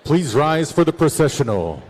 Please rise for the processional.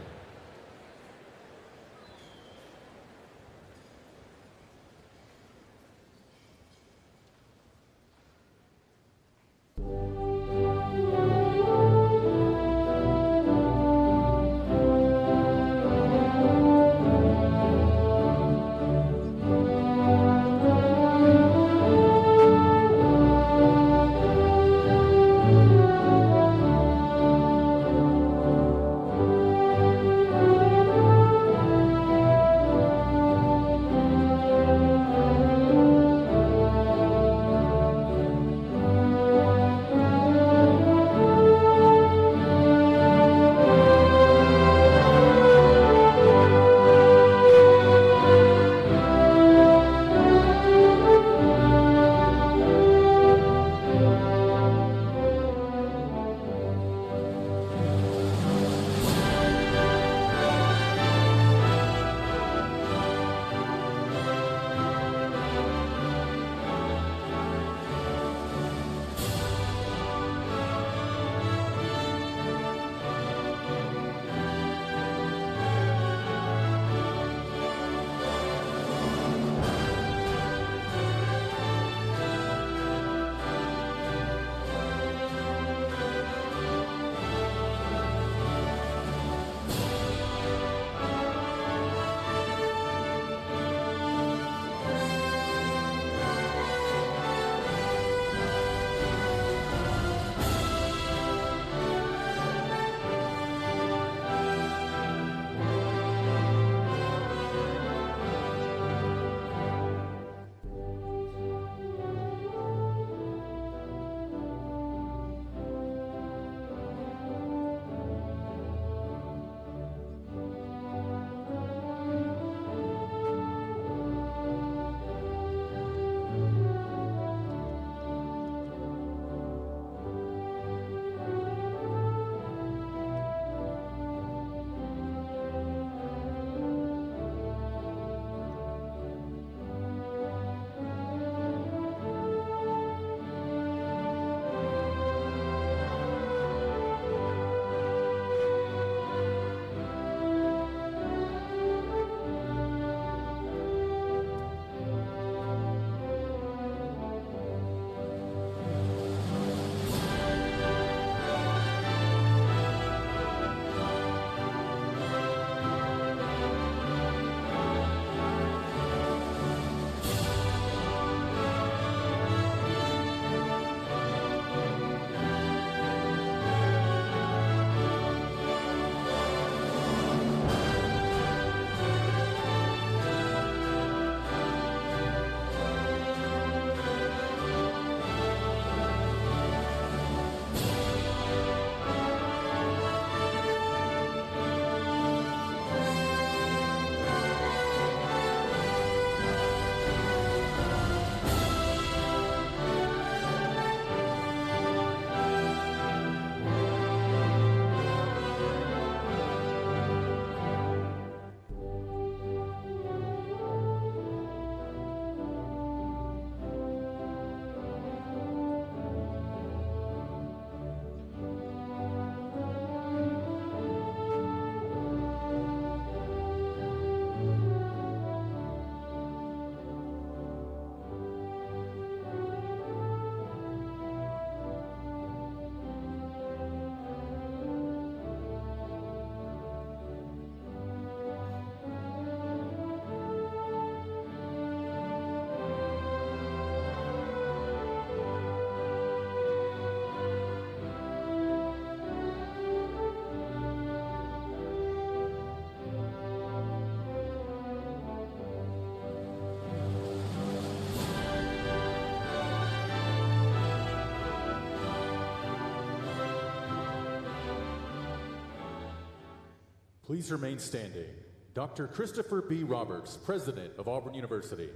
Please remain standing. Dr. Christopher B. Roberts, President of Auburn University.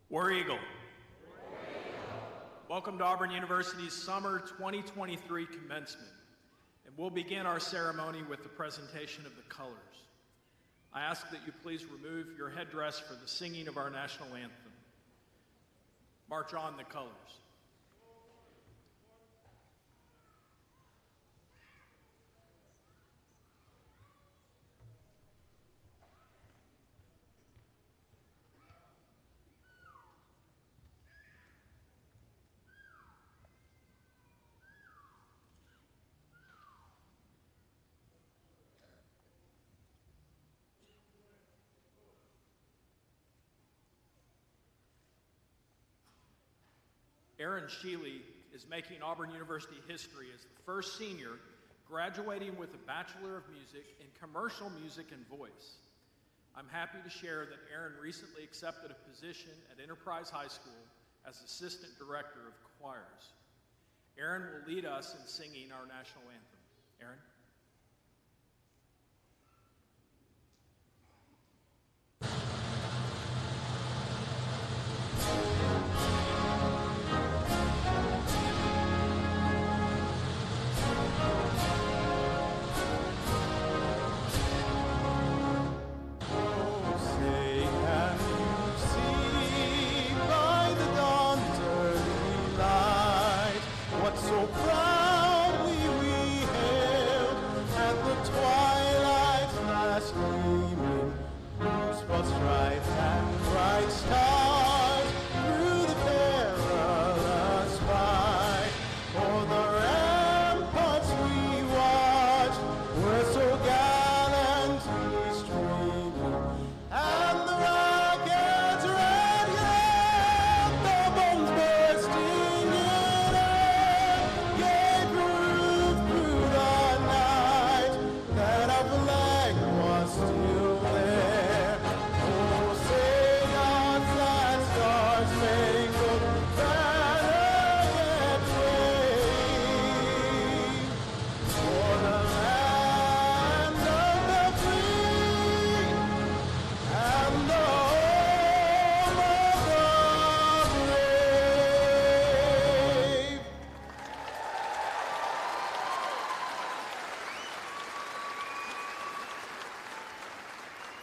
War Eagle. Welcome to Auburn University's Summer 2023 Commencement. And we'll begin our ceremony with the presentation of the colors. I ask that you please remove your headdress for the singing of our national anthem. March on the colors. Aaron Sheely is making Auburn University history as the first senior graduating with a Bachelor of Music in Commercial Music and Voice. I'm happy to share that Aaron recently accepted a position at Enterprise High School as Assistant Director of Choirs. Aaron will lead us in singing our national anthem. Aaron?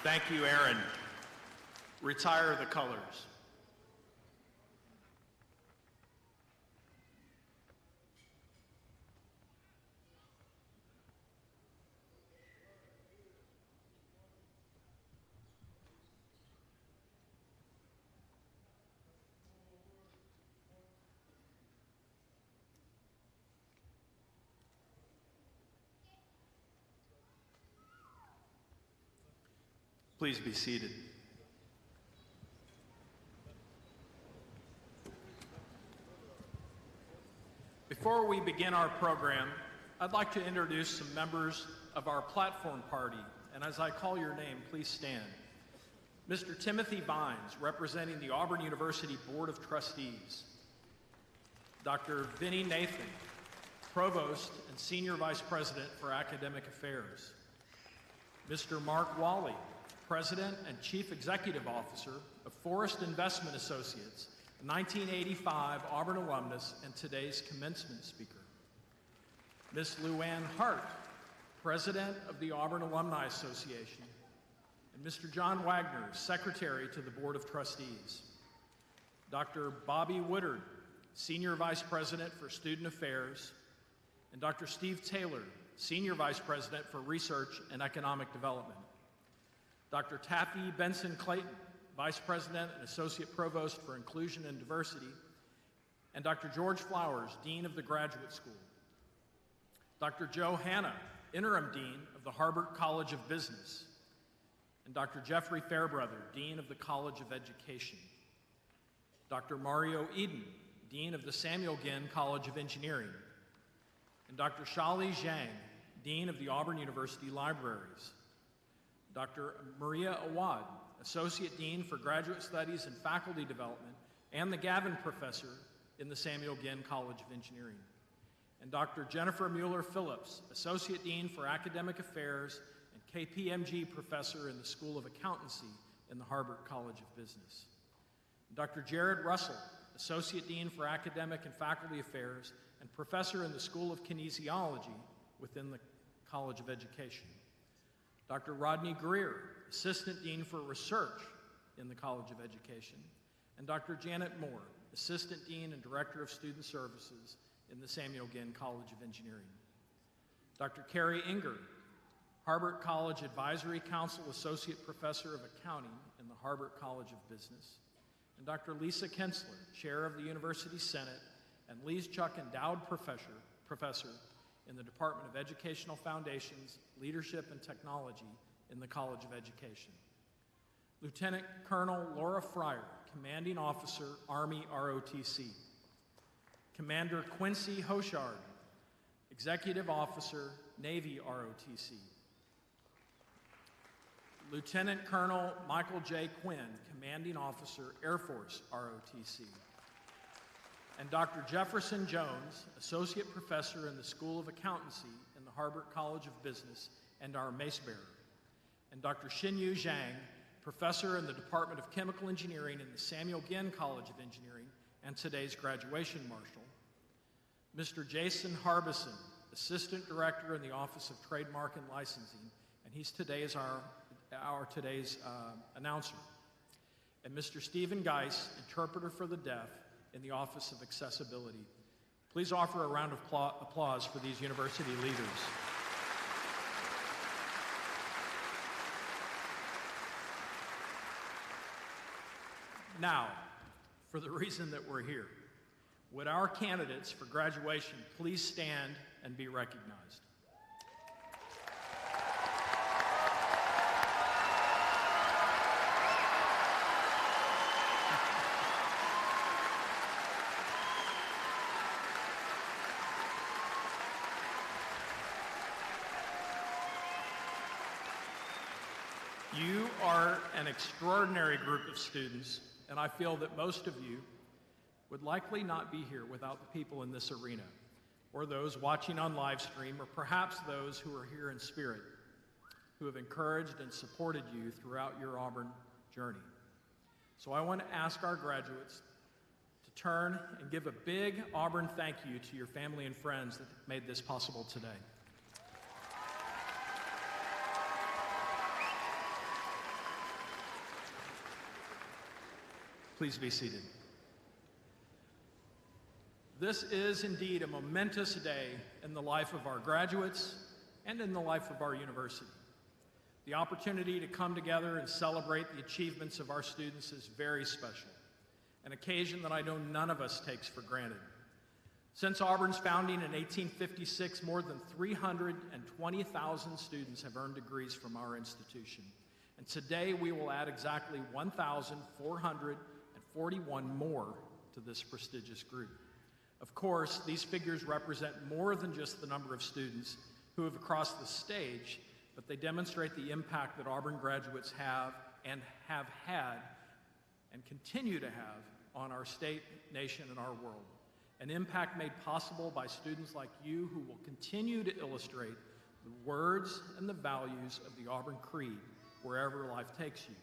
Thank you, Aaron. Retire the colors. Please be seated. Before we begin our program, I'd like to introduce some members of our platform party, and as I call your name, please stand. Mr. Timothy Vines, representing the Auburn University Board of Trustees. Dr. Vinnie Nathan, Provost and Senior Vice President for Academic Affairs. Mr. Marc Walley, President and Chief Executive Officer of Forest Investment Associates, a 1985 Auburn alumnus and today's commencement speaker. Ms. Luann Hart, President of the Auburn Alumni Association, and Mr. John Wagner, Secretary to the Board of Trustees. Dr. Bobby Woodard, Senior Vice President for Student Affairs, and Dr. Steve Taylor, Senior Vice President for Research and Economic Development. Dr. Taffy Benson Clayton, Vice President and Associate Provost for Inclusion and Diversity, and Dr. George Flowers, Dean of the Graduate School. Dr. Joe Hanna, Interim Dean of the Harbert College of Business, and Dr. Jeffrey Fairbrother, Dean of the College of Education. Dr. Mario Eden, Dean of the Samuel Ginn College of Engineering, and Dr. Shali Zhang, Dean of the Auburn University Libraries. Dr. Maria Awad, Associate Dean for Graduate Studies and Faculty Development, and the Gavin Professor in the Samuel Ginn College of Engineering. And Dr. Jennifer Mueller-Phillips, Associate Dean for Academic Affairs and KPMG Professor in the School of Accountancy in the Harbert College of Business. And Dr. Jared Russell, Associate Dean for Academic and Faculty Affairs and Professor in the School of Kinesiology within the College of Education. Dr. Rodney Greer, Assistant Dean for Research in the College of Education, and Dr. Janet Moore, Assistant Dean and Director of Student Services in the Samuel Ginn College of Engineering. Dr. Carrie Inger, Harbert College Advisory Council Associate Professor of Accounting in the Harbert College of Business, and Dr. Lisa Kensler, Chair of the University Senate and Lees Chuck Endowed Professor in the Department of Educational Foundations, Leadership and Technology in the College of Education. Lieutenant Colonel Laura Fryer, Commanding Officer, Army ROTC. Commander Quincy Hoshard, Executive Officer, Navy ROTC. Lieutenant Colonel Michael J. Quinn, Commanding Officer, Air Force ROTC. And Dr. Jefferson Jones, Associate Professor in the School of Accountancy in the Harvard College of Business and our mace bearer. And Dr. Xinyu Zhang, Professor in the Department of Chemical Engineering in the Samuel Ginn College of Engineering and today's graduation marshal. Mr. Jason Harbison, Assistant Director in the Office of Trademark and Licensing, and he's today's today's announcer. And Mr. Stephen Geis, Interpreter for the Deaf in the Office of Accessibility. Please offer a round of applause for these university leaders. Now, for the reason that we're here, would our candidates for graduation please stand and be recognized? You are an extraordinary group of students, and I feel that most of you would likely not be here without the people in this arena, or those watching on live stream, or perhaps those who are here in spirit, who have encouraged and supported you throughout your Auburn journey. So I want to ask our graduates to turn and give a big Auburn thank you to your family and friends that made this possible today. Please be seated. This is indeed a momentous day in the life of our graduates and in the life of our university. The opportunity to come together and celebrate the achievements of our students is very special, an occasion that I know none of us takes for granted. Since Auburn's founding in 1856, more than 320,000 students have earned degrees from our institution. And today we will add exactly 1,441 more to this prestigious group. Of course, these figures represent more than just the number of students who have crossed the stage, but they demonstrate the impact that Auburn graduates have had and continue to have on our state, nation, and our world. An impact made possible by students like you who will continue to illustrate the words and the values of the Auburn Creed wherever life takes you.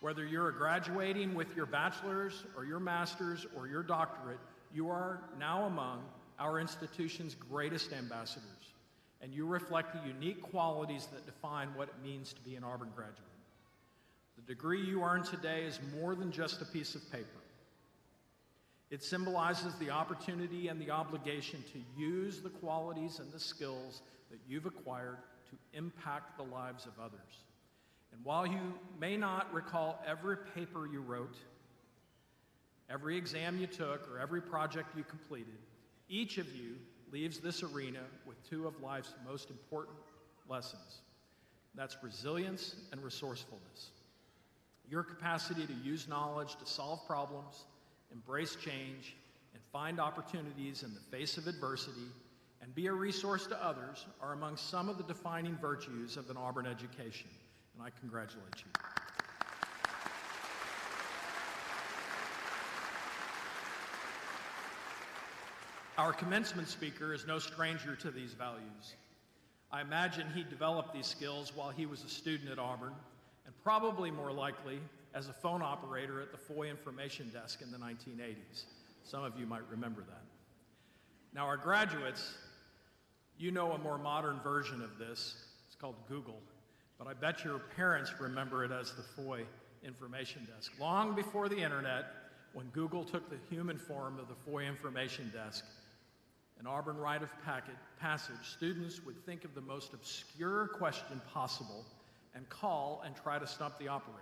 Whether you're graduating with your bachelor's or your master's or your doctorate, you are now among our institution's greatest ambassadors, and you reflect the unique qualities that define what it means to be an Auburn graduate. The degree you earn today is more than just a piece of paper. It symbolizes the opportunity and the obligation to use the qualities and the skills that you've acquired to impact the lives of others. And while you may not recall every paper you wrote, every exam you took, or every project you completed, each of you leaves this arena with two of life's most important lessons. That's resilience and resourcefulness. Your capacity to use knowledge to solve problems, embrace change, and find opportunities in the face of adversity, and be a resource to others are among some of the defining virtues of an Auburn education, and I congratulate you. Our commencement speaker is no stranger to these values. I imagine he developed these skills while he was a student at Auburn, and probably more likely as a phone operator at the Foy Information Desk in the 1980s. Some of you might remember that. Now, our graduates, you know a more modern version of this. It's called Google, but I bet your parents remember it as the Foy Information Desk. Long before the internet, when Google took the human form of the Foy Information Desk, an Auburn rite of passage, students would think of the most obscure question possible and call and try to stump the operator,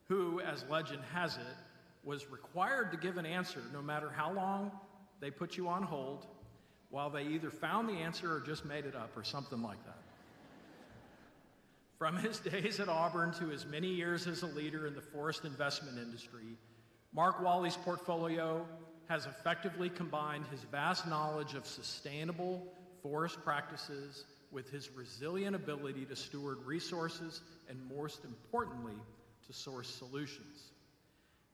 who, as legend has it, was required to give an answer no matter how long they put you on hold, while they either found the answer or just made it up or something like that. From his days at Auburn to his many years as a leader in the forest investment industry, Marc Walley's portfolio has effectively combined his vast knowledge of sustainable forest practices with his resilient ability to steward resources and, most importantly, to source solutions.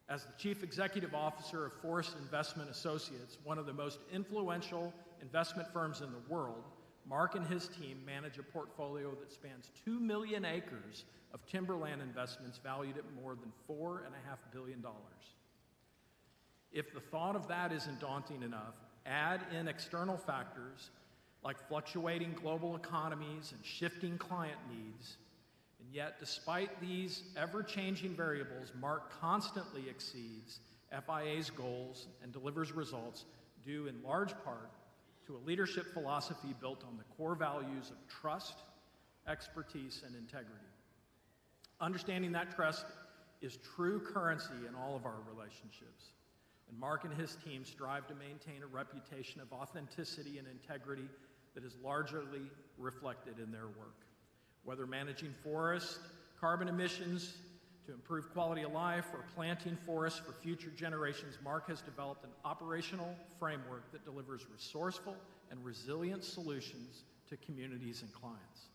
As the Chief Executive Officer of Forest Investment Associates, one of the most influential investment firms in the world, Marc and his team manage a portfolio that spans 2 million acres of timberland investments valued at more than $4.5 billion. If the thought of that isn't daunting enough, add in external factors like fluctuating global economies and shifting client needs, and yet despite these ever-changing variables, Marc constantly exceeds FIA's goals and delivers results due in large part to a leadership philosophy built on the core values of trust, expertise, and integrity. Understanding that trust is true currency in all of our relationships. And Marc and his team strive to maintain a reputation of authenticity and integrity that is largely reflected in their work. Whether managing forest, carbon emissions to improve quality of life, or planting forests for future generations, Marc has developed an operational framework that delivers resourceful and resilient solutions to communities and clients.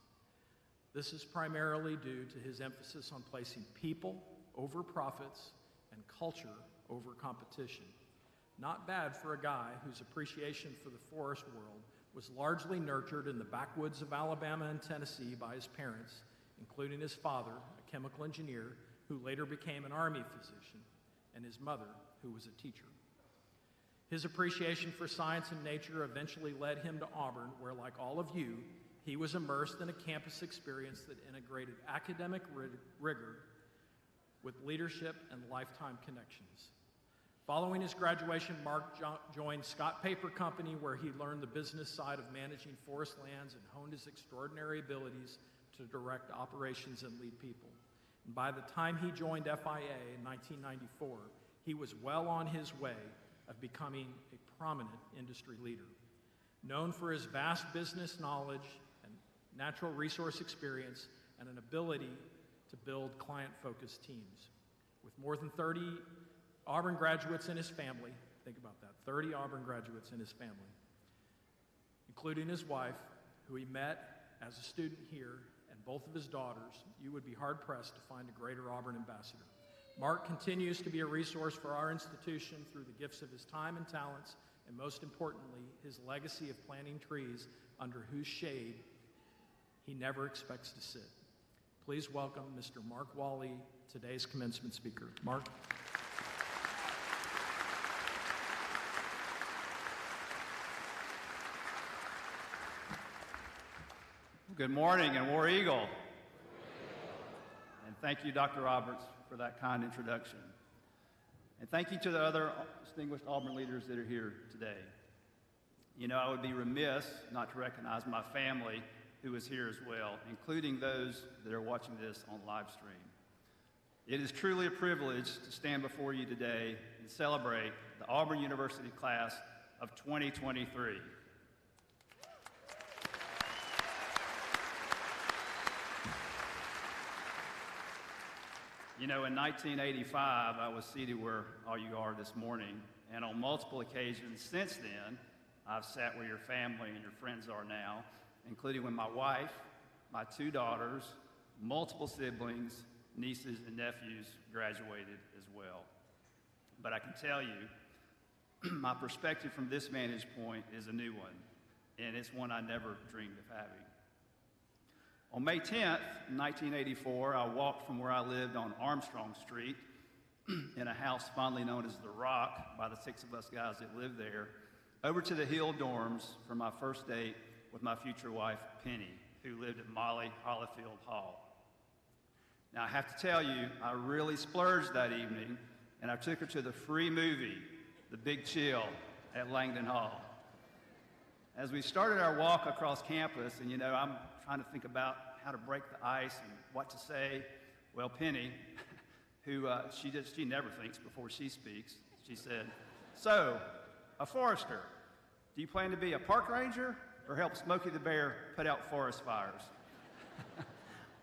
This is primarily due to his emphasis on placing people over profits and culture over competition. Not bad for a guy whose appreciation for the forest world was largely nurtured in the backwoods of Alabama and Tennessee by his parents, including his father, a chemical engineer, who later became an Army physician, and his mother, who was a teacher. His appreciation for science and nature eventually led him to Auburn, where, like all of you, he was immersed in a campus experience that integrated academic rigor with leadership and lifetime connections. Following his graduation, Marc joined Scott Paper Company, where he learned the business side of managing forest lands and honed his extraordinary abilities to direct operations and lead people. And by the time he joined FIA in 1994, he was well on his way of becoming a prominent industry leader. Known for his vast business knowledge and natural resource experience and an ability to build client-focused teams. With more than 30 Auburn graduates in his family, think about that, 30 Auburn graduates in his family, including his wife, who he met as a student here, and both of his daughters, you would be hard-pressed to find a greater Auburn ambassador. Marc continues to be a resource for our institution through the gifts of his time and talents, and most importantly, his legacy of planting trees under whose shade he never expects to sit. Please welcome Mr. Marc Walley, today's commencement speaker. Marc. Good morning, and War Eagle. And thank you, Dr. Roberts, for that kind introduction. And thank you to the other distinguished Auburn leaders that are here today. You know, I would be remiss not to recognize my family who is here as well, including those that are watching this on live stream. It is truly a privilege to stand before you today and celebrate the Auburn University class of 2023. You know, in 1985, I was seated where all you are this morning, and on multiple occasions since then, I've sat where your family and your friends are now, including when my wife, my 2 daughters, multiple siblings, nieces, and nephews graduated as well. But I can tell you, my perspective from this vantage point is a new one, and it's one I never dreamed of having. On May 10th, 1984, I walked from where I lived on Armstrong Street in a house fondly known as The Rock by the 6 of us guys that lived there, over to the Hill dorms for my first date with my future wife, Penny, who lived at Molly Hollifield Hall. Now, I have to tell you, I really splurged that evening, and I took her to the free movie, The Big Chill, at Langdon Hall. As we started our walk across campus, and you know, I'm trying to think about how to break the ice and what to say, well, Penny, who she never thinks before she speaks, she said, "So, a forester, do you plan to be a park ranger or help Smokey the Bear put out forest fires?"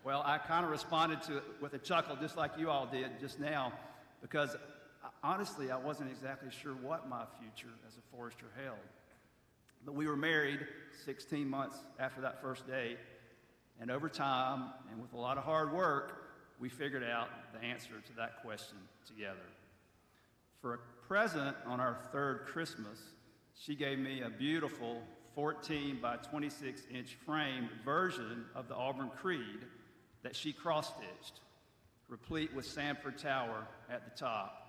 Well, I kind of responded to it with a chuckle, just like you all did just now, because honestly, I wasn't exactly sure what my future as a forester held. But we were married 16 months after that first date, and over time, and with a lot of hard work, we figured out the answer to that question together. For a present on our third Christmas, she gave me a beautiful 14 by 26-inch framed version of the Auburn Creed that she cross-stitched, replete with Sanford Tower at the top.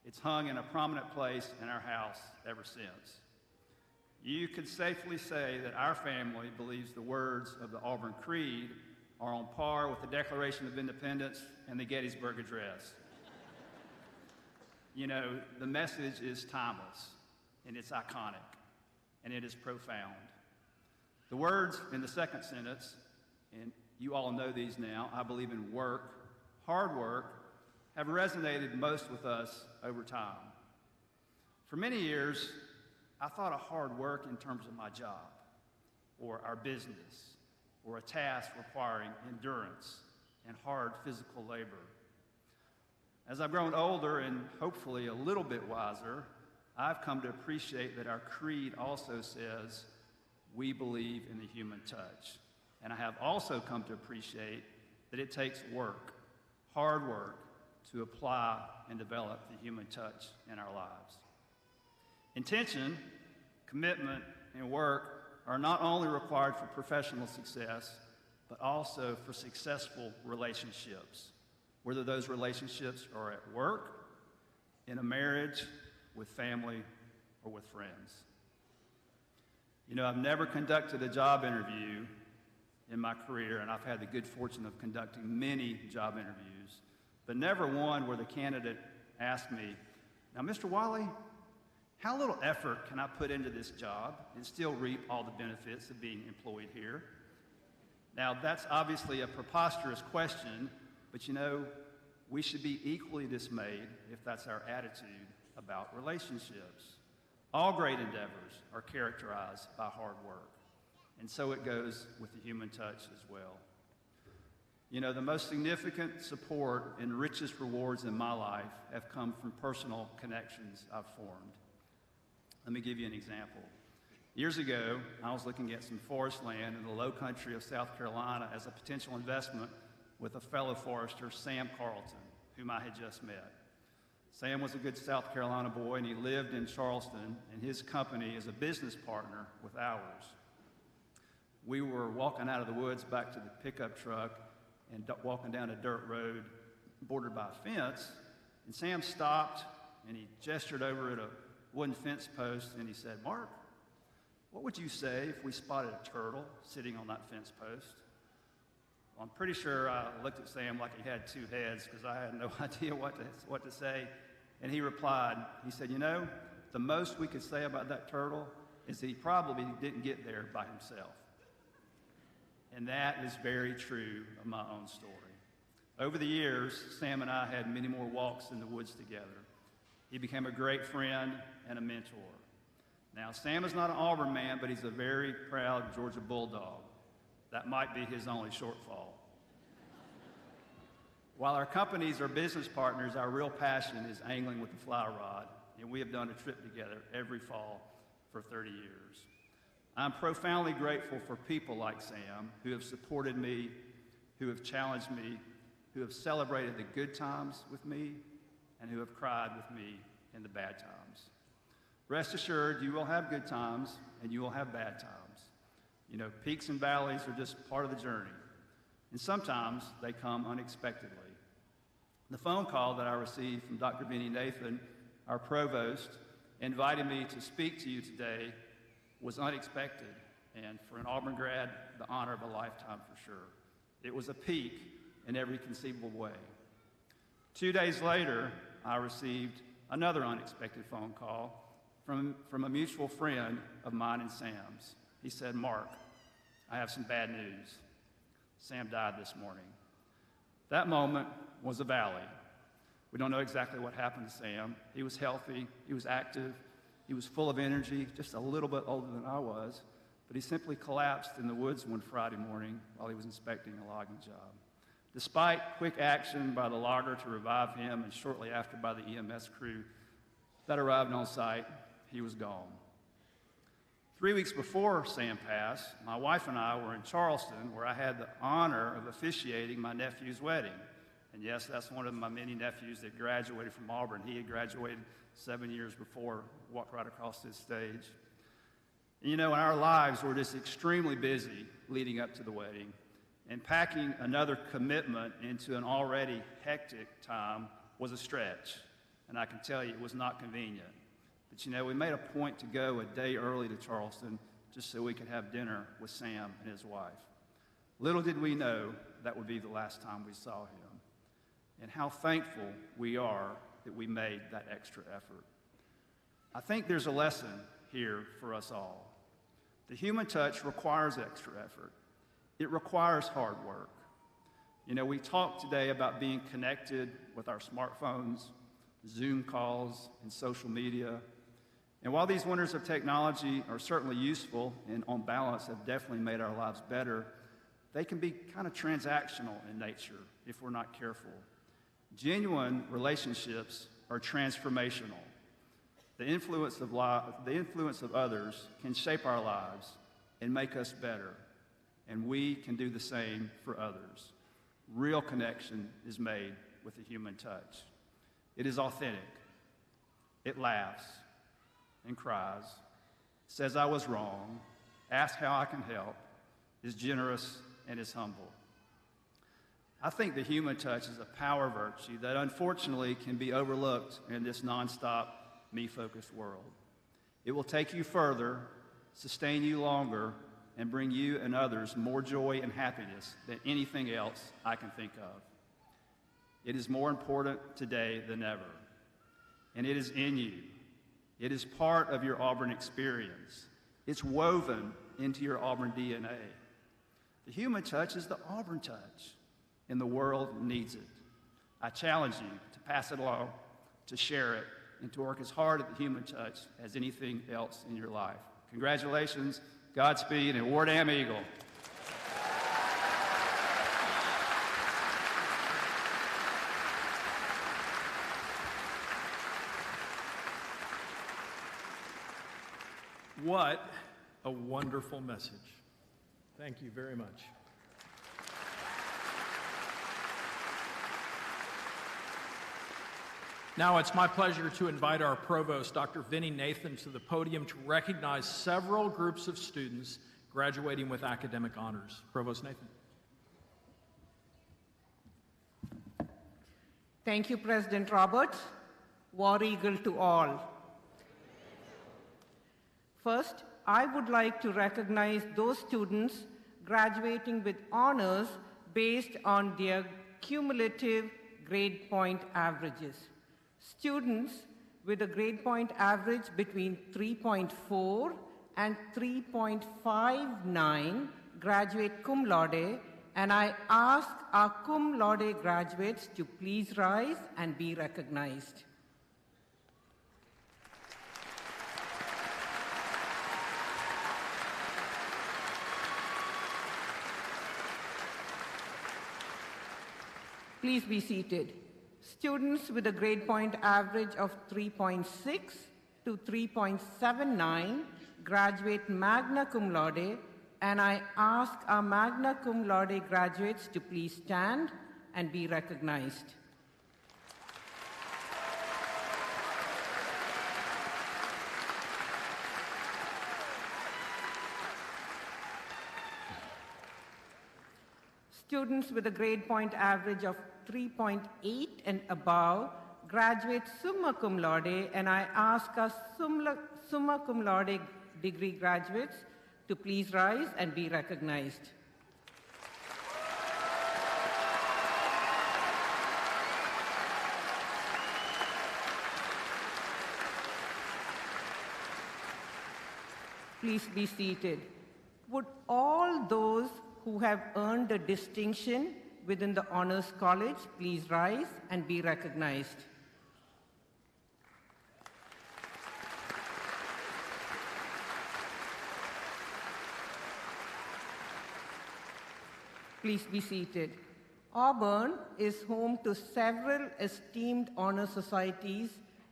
It's hung in a prominent place in our house ever since. You could safely say that our family believes the words of the Auburn Creed are on par with the Declaration of Independence and the Gettysburg Address. You know, the message is timeless, and it's iconic, and it is profound. The words in the second sentence, and you all know these now, I believe in work, hard work, have resonated most with us over time. For many years, I thought of hard work in terms of my job, or our business, or a task requiring endurance and hard physical labor. As I've grown older and hopefully a little bit wiser, I've come to appreciate that our creed also says we believe in the human touch. And I have also come to appreciate that it takes work, hard work, to apply and develop the human touch in our lives. Intention, commitment, and work are not only required for professional success, but also for successful relationships, whether those relationships are at work, in a marriage, with family, or with friends. You know, I've never conducted a job interview in my career, and I've had the good fortune of conducting many job interviews, but never one where the candidate asked me, "Now, Mr. Walley, how little effort can I put into this job and still reap all the benefits of being employed here?" Now, that's obviously a preposterous question, but you know, we should be equally dismayed if that's our attitude about relationships. All great endeavors are characterized by hard work, and so it goes with the human touch as well. You know, the most significant support and richest rewards in my life have come from personal connections I've formed. Let me give you an example. Years ago, I was looking at some forest land in the low country of South Carolina as a potential investment with a fellow forester, Sam Carlton, whom I had just met. Sam was a good South Carolina boy, and he lived in Charleston, and his company is a business partner with ours. We were walking out of the woods back to the pickup truck and walking down a dirt road bordered by a fence, and Sam stopped, and he gestured over at a wooden fence post, and he said, "Mark, what would you say if we spotted a turtle sitting on that fence post?" Well, I'm pretty sure I looked at Sam like he had two heads because I had no idea what to say. And he replied, he said, "You know, the most we could say about that turtle is that he probably didn't get there by himself." And that is very true of my own story. Over the years, Sam and I had many more walks in the woods together. He became a great friend and a mentor. Now, Sam is not an Auburn man, but he's a very proud Georgia Bulldog. That might be his only shortfall. While our companies are business partners, our real passion is angling with the fly rod, and we have done a trip together every fall for 30 years. I'm profoundly grateful for people like Sam who have supported me, who have challenged me, who have celebrated the good times with me, and who have cried with me in the bad times. Rest assured, you will have good times and you will have bad times. You know, peaks and valleys are just part of the journey, and sometimes they come unexpectedly. The phone call that I received from Dr. Benny Nathan, our provost, inviting me to speak to you today was unexpected, and for an Auburn grad, the honor of a lifetime for sure. It was a peak in every conceivable way. 2 days later, I received another unexpected phone call from a mutual friend of mine and Sam's. He said, "Mark, I have some bad news. Sam died this morning." That moment was a valley. We don't know exactly what happened to Sam. He was healthy, he was active, he was full of energy, just a little bit older than I was, but he simply collapsed in the woods one Friday morning while he was inspecting a logging job. Despite quick action by the logger to revive him and shortly after by the EMS crew that arrived on site, he was gone. 3 weeks before Sam passed, my wife and I were in Charleston, where I had the honor of officiating my nephew's wedding. And yes, that's one of my many nephews that graduated from Auburn. He had graduated 7 years before, walked right across this stage. And you know, in our lives, we're just extremely busy leading up to the wedding, and packing another commitment into an already hectic time was a stretch. And I can tell you, it was not convenient. But you know, we made a point to go a day early to Charleston just so we could have dinner with Sam and his wife. Little did we know that would be the last time we saw him, and how thankful we are that we made that extra effort. I think there's a lesson here for us all. The human touch requires extra effort. It requires hard work. You know, we talked today about being connected with our smartphones, Zoom calls, and social media. And while these wonders of technology are certainly useful and on balance have definitely made our lives better, they can be kind of transactional in nature if we're not careful. Genuine relationships are transformational. The influence of others can shape our lives and make us better, and we can do the same for others. Real connection is made with the human touch. It is authentic. It laughs and cries, says I was wrong, asks how I can help, is generous, and is humble. I think the human touch is a power virtue that unfortunately can be overlooked in this nonstop, me-focused world. It will take you further, sustain you longer, and bring you and others more joy and happiness than anything else I can think of. It is more important today than ever, and it is in you. It is part of your Auburn experience. It's woven into your Auburn DNA. The human touch is the Auburn touch, and the world needs it. I challenge you to pass it along, to share it, and to work as hard at the human touch as anything else in your life. Congratulations, Godspeed, and War Damn Eagle. What a wonderful message. Thank you very much. Now it's my pleasure to invite our provost, Dr. Vinnie Nathan, to the podium to recognize several groups of students graduating with academic honors. Provost Nathan. Thank you, President Roberts. War Eagle to all. First, I would like to recognize those students graduating with honors based on their cumulative grade point averages. Students with a grade point average between 3.4 and 3.59 graduate cum laude, and I ask our cum laude graduates to please rise and be recognized. Please be seated. Students with a grade point average of 3.6 to 3.79 graduate magna cum laude, and I ask our magna cum laude graduates to please stand and be recognized. Students with a grade point average of 3.8 and above graduate summa cum laude, and I ask our summa cum laude degree graduates to please rise and be recognized. Please be seated. Would all those who have earned a distinction within the Honors College please rise and be recognized? Please be seated. Auburn is home to several esteemed honor societies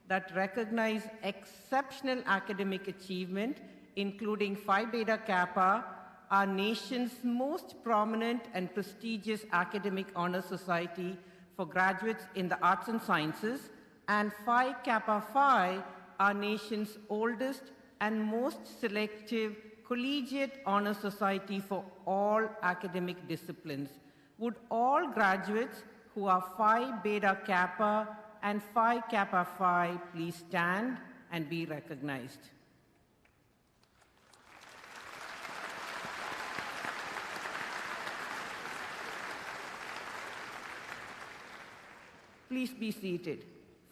that recognize exceptional academic achievement, including Phi Beta Kappa, our nation's most prominent and prestigious academic honor society for graduates in the arts and sciences, and Phi Kappa Phi, our nation's oldest and most selective collegiate honor society for all academic disciplines. Would all graduates who are Phi Beta Kappa and Phi Kappa Phi please stand and be recognized? Please be seated.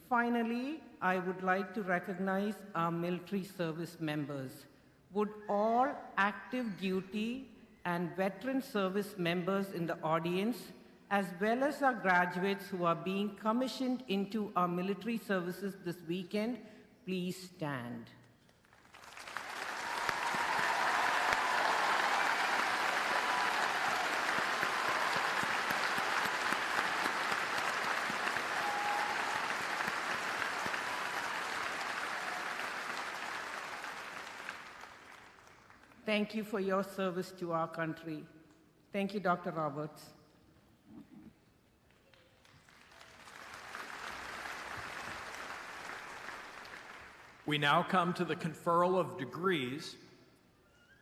Finally, I would like to recognize our military service members. Would all active duty and veteran service members in the audience, as well as our graduates who are being commissioned into our military services this weekend, please stand. Thank you for your service to our country. Thank you, Dr. Roberts. We now come to the conferral of degrees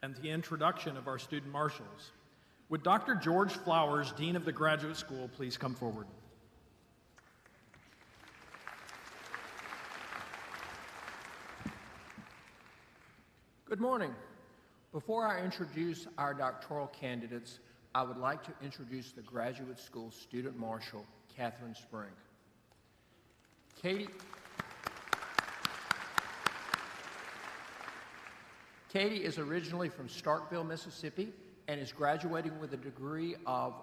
and the introduction of our student marshals. Would Dr. George Flowers, Dean of the Graduate School, please come forward? Good morning. Before I introduce our doctoral candidates, I would like to introduce the Graduate School Student Marshal, Catherine Spring. Katie is originally from Starkville, Mississippi, and is graduating with a degree of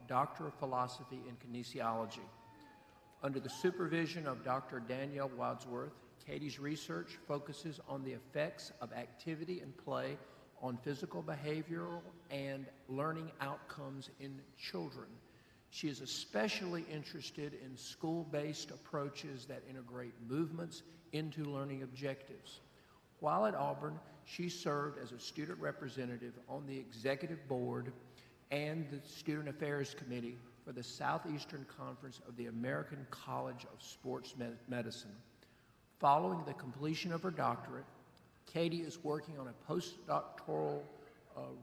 Doctor of Philosophy in Kinesiology. Under the supervision of Dr. Danielle Wadsworth, Katie's research focuses on the effects of activity and play on physical, behavioral, and learning outcomes in children. She is especially interested in school-based approaches that integrate movements into learning objectives. While at Auburn, she served as a student representative on the executive board and the Student Affairs Committee for the Southeastern Conference of the American College of Sports Medicine. Following the completion of her doctorate, Katie is working on a postdoctoral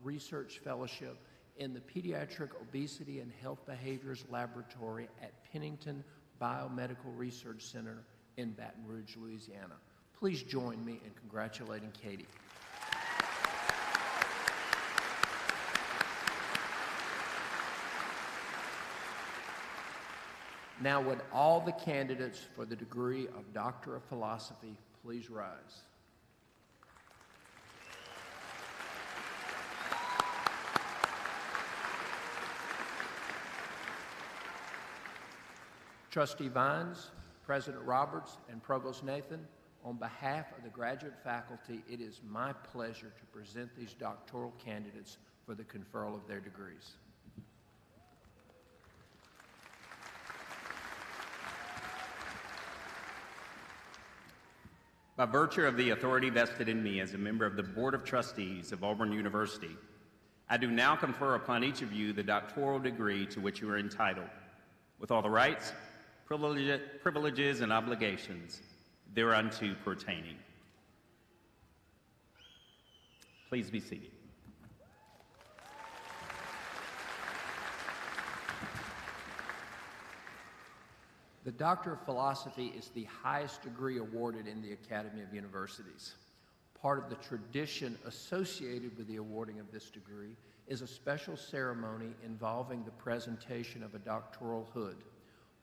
research fellowship in the Pediatric Obesity and Health Behaviors Laboratory at Pennington Biomedical Research Center in Baton Rouge, Louisiana. Please join me in congratulating Katie. Now, would all the candidates for the degree of Doctor of Philosophy please rise? Trustee Vines, President Roberts, and Provost Nathan, on behalf of the graduate faculty, it is my pleasure to present these doctoral candidates for the conferral of their degrees. By virtue of the authority vested in me as a member of the Board of Trustees of Auburn University, I do now confer upon each of you the doctoral degree to which you are entitled, with all the rights, privileges, and obligations thereunto pertaining. Please be seated. The Doctor of Philosophy is the highest degree awarded in the Academy of Universities. Part of the tradition associated with the awarding of this degree is a special ceremony involving the presentation of a doctoral hood.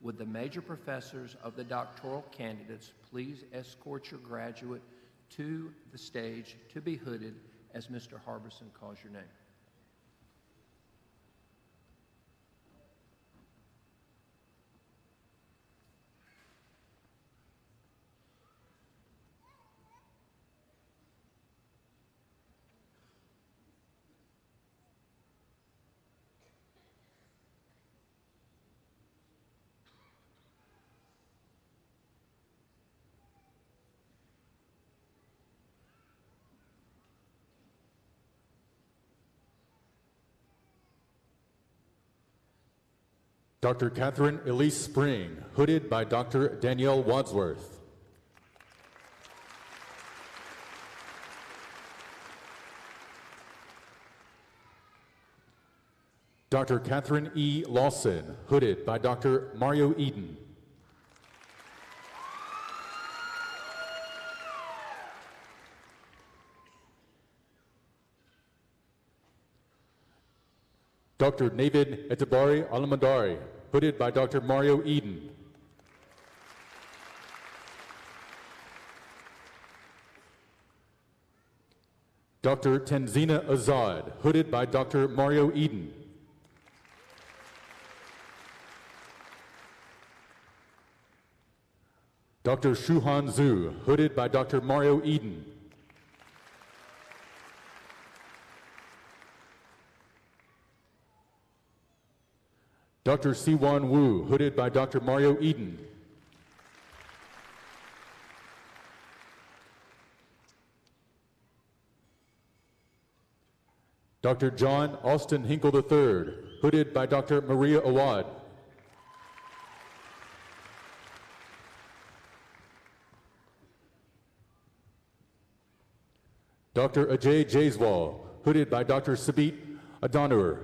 Would the major professors of the doctoral candidates please escort your graduate to the stage to be hooded as Mr. Harbison calls your name. Dr. Catherine Elise Spring, hooded by Dr. Danielle Wadsworth. Dr. Catherine E. Lawson, hooded by Dr. Mario Eden. Dr. Navid Etabari Alamadari, hooded by Dr. Mario Eden. Dr. Tanzina Azad, hooded by Dr. Mario Eden. Dr. Shuhan Zhu, hooded by Dr. Mario Eden. Dr. Siwan Wu, hooded by Dr. Mario Eden. Dr. John Austin Hinkle III, hooded by Dr. Maria Awad. Dr. Ajay Jaiswal, hooded by Dr. Sabit Adanur.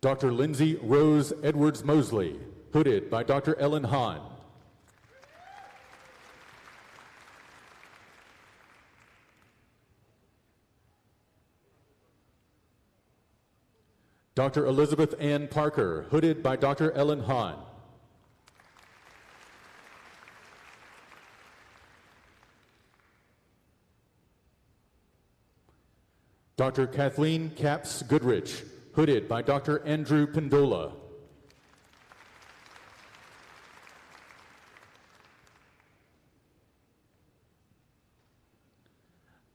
Dr. Lindsay Rose Edwards Mosley, hooded by Dr. Ellen Hahn. Dr. Elizabeth Ann Parker, hooded by Dr. Ellen Hahn. Dr. Kathleen Capps Goodrich, hooded by Dr. Andrew Pendola.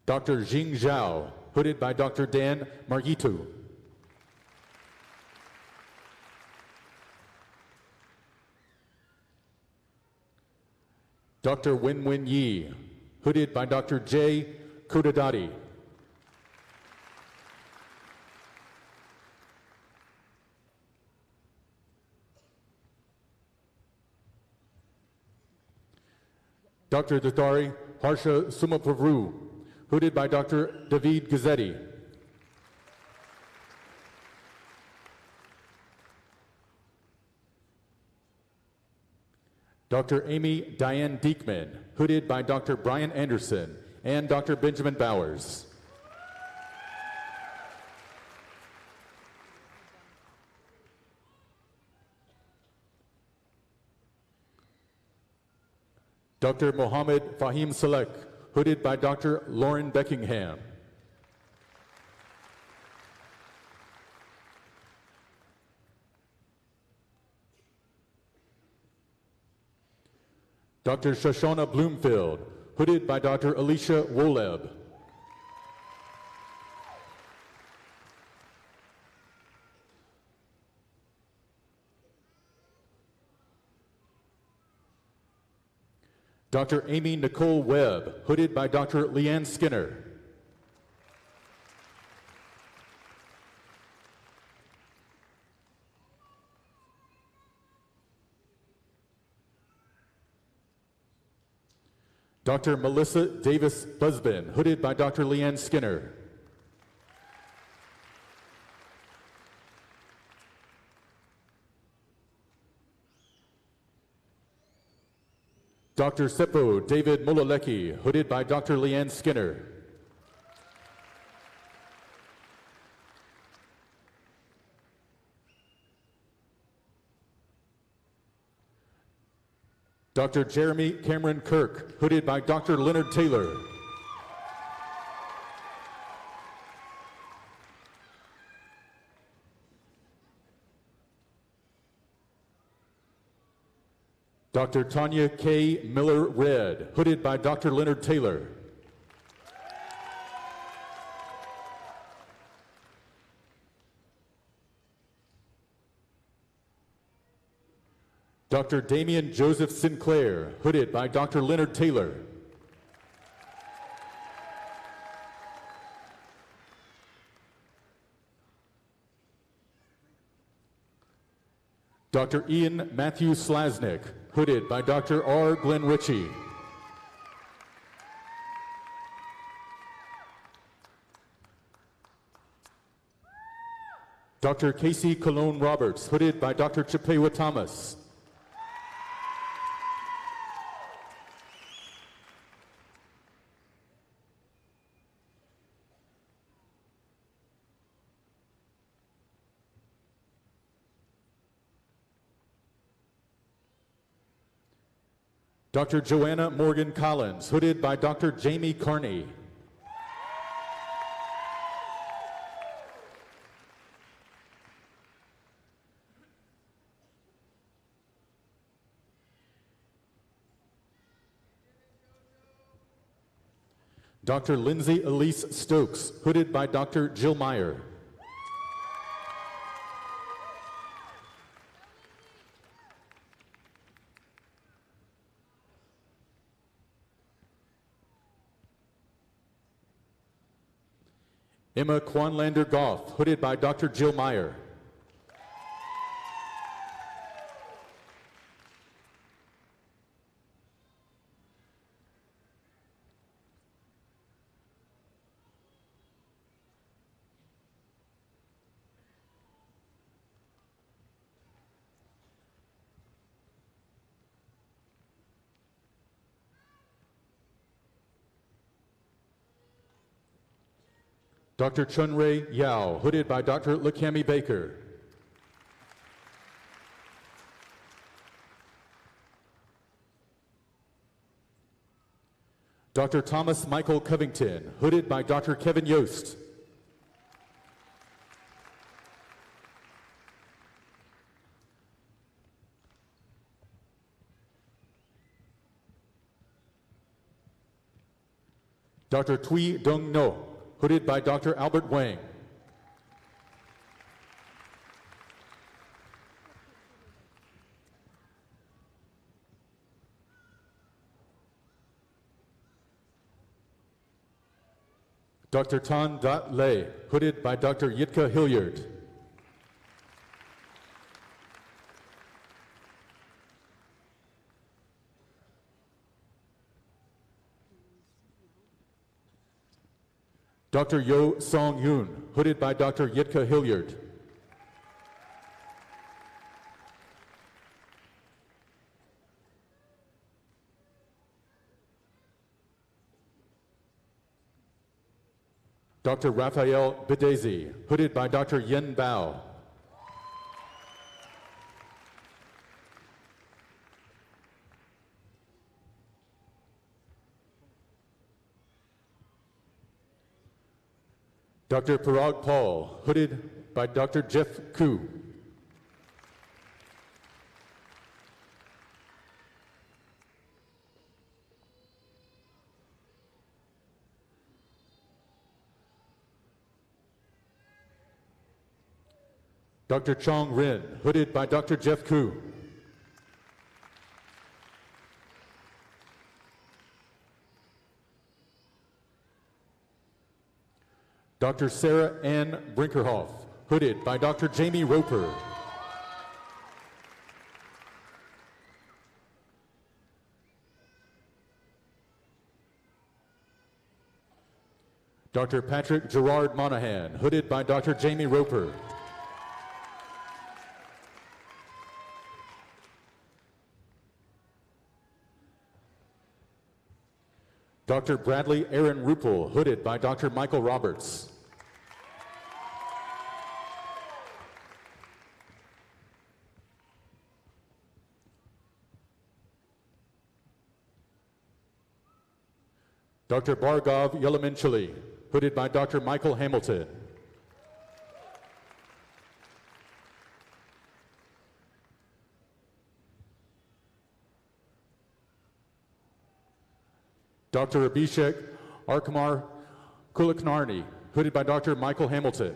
Dr. Jing Zhao, hooded by Dr. Dan Margito. Dr. Wen Yi, hooded by Dr. Jay Kodadati. Dr. Dattari Harsha Sumaprabhu, hooded by Dr. David Gazzetti. Dr. Amy Diane Diekman, hooded by Dr. Brian Anderson and Dr. Benjamin Bowers. Dr. Mohammed Fahim Salek, hooded by Dr. Lauren Beckingham. Dr. Shoshana Bloomfield, hooded by Dr. Alicia Woleb. Dr. Amy Nicole Webb, hooded by Dr. Leanne Skinner. Dr. Melissa Davis Busbin, hooded by Dr. Leanne Skinner. Dr. Seppo David Mulalecki, hooded by Dr. Leanne Skinner. Dr. Jeremy Cameron Kirk, hooded by Dr. Leonard Taylor. Dr. Tanya K. Miller-Red, hooded by Dr. Leonard Taylor. Dr. Damian Joseph Sinclair, hooded by Dr. Leonard Taylor. Dr. Ian Matthew Slasnick, hooded by Dr. R. Glenn Ritchie. Dr. Casey Cologne Roberts, hooded by Dr. Chipewa Thomas. Dr. Joanna Morgan Collins, hooded by Dr. Jamie Carney. Dr. Lindsay Elise Stokes, hooded by Dr. Jill Meyer. Emma Quanlander Goff, hooded by Dr. Jill Meyer. Dr. Chunrei Yao, hooded by Dr. Lakami Baker. Dr. Thomas Michael Covington, hooded by Dr. Kevin Yost. Dr. Tui Dong No, hooded by Dr. Albert Wang. Dr. Tan Dat Lei, hooded by Dr. Yitka Hilliard. Dr. Yo Song Yoon, hooded by Dr. Yitka Hilliard. Dr. Raphael Bidezi, hooded by Dr. Yen Bao. Dr. Parag Paul, hooded by Dr. Jeff Koo. Dr. Chong Rin, hooded by Dr. Jeff Koo. Dr. Sarah Ann Brinkerhoff, hooded by Dr. Jamie Roper. Dr. Patrick Gerard Monahan, hooded by Dr. Jamie Roper. Dr. Bradley Aaron Ruppel, hooded by Dr. Michael Roberts. Dr. Bargov Yelaminchili, hooded by Dr. Michael Hamilton. Dr. Abhishek Arkamar Kulaknarni, hooded by Dr. Michael Hamilton.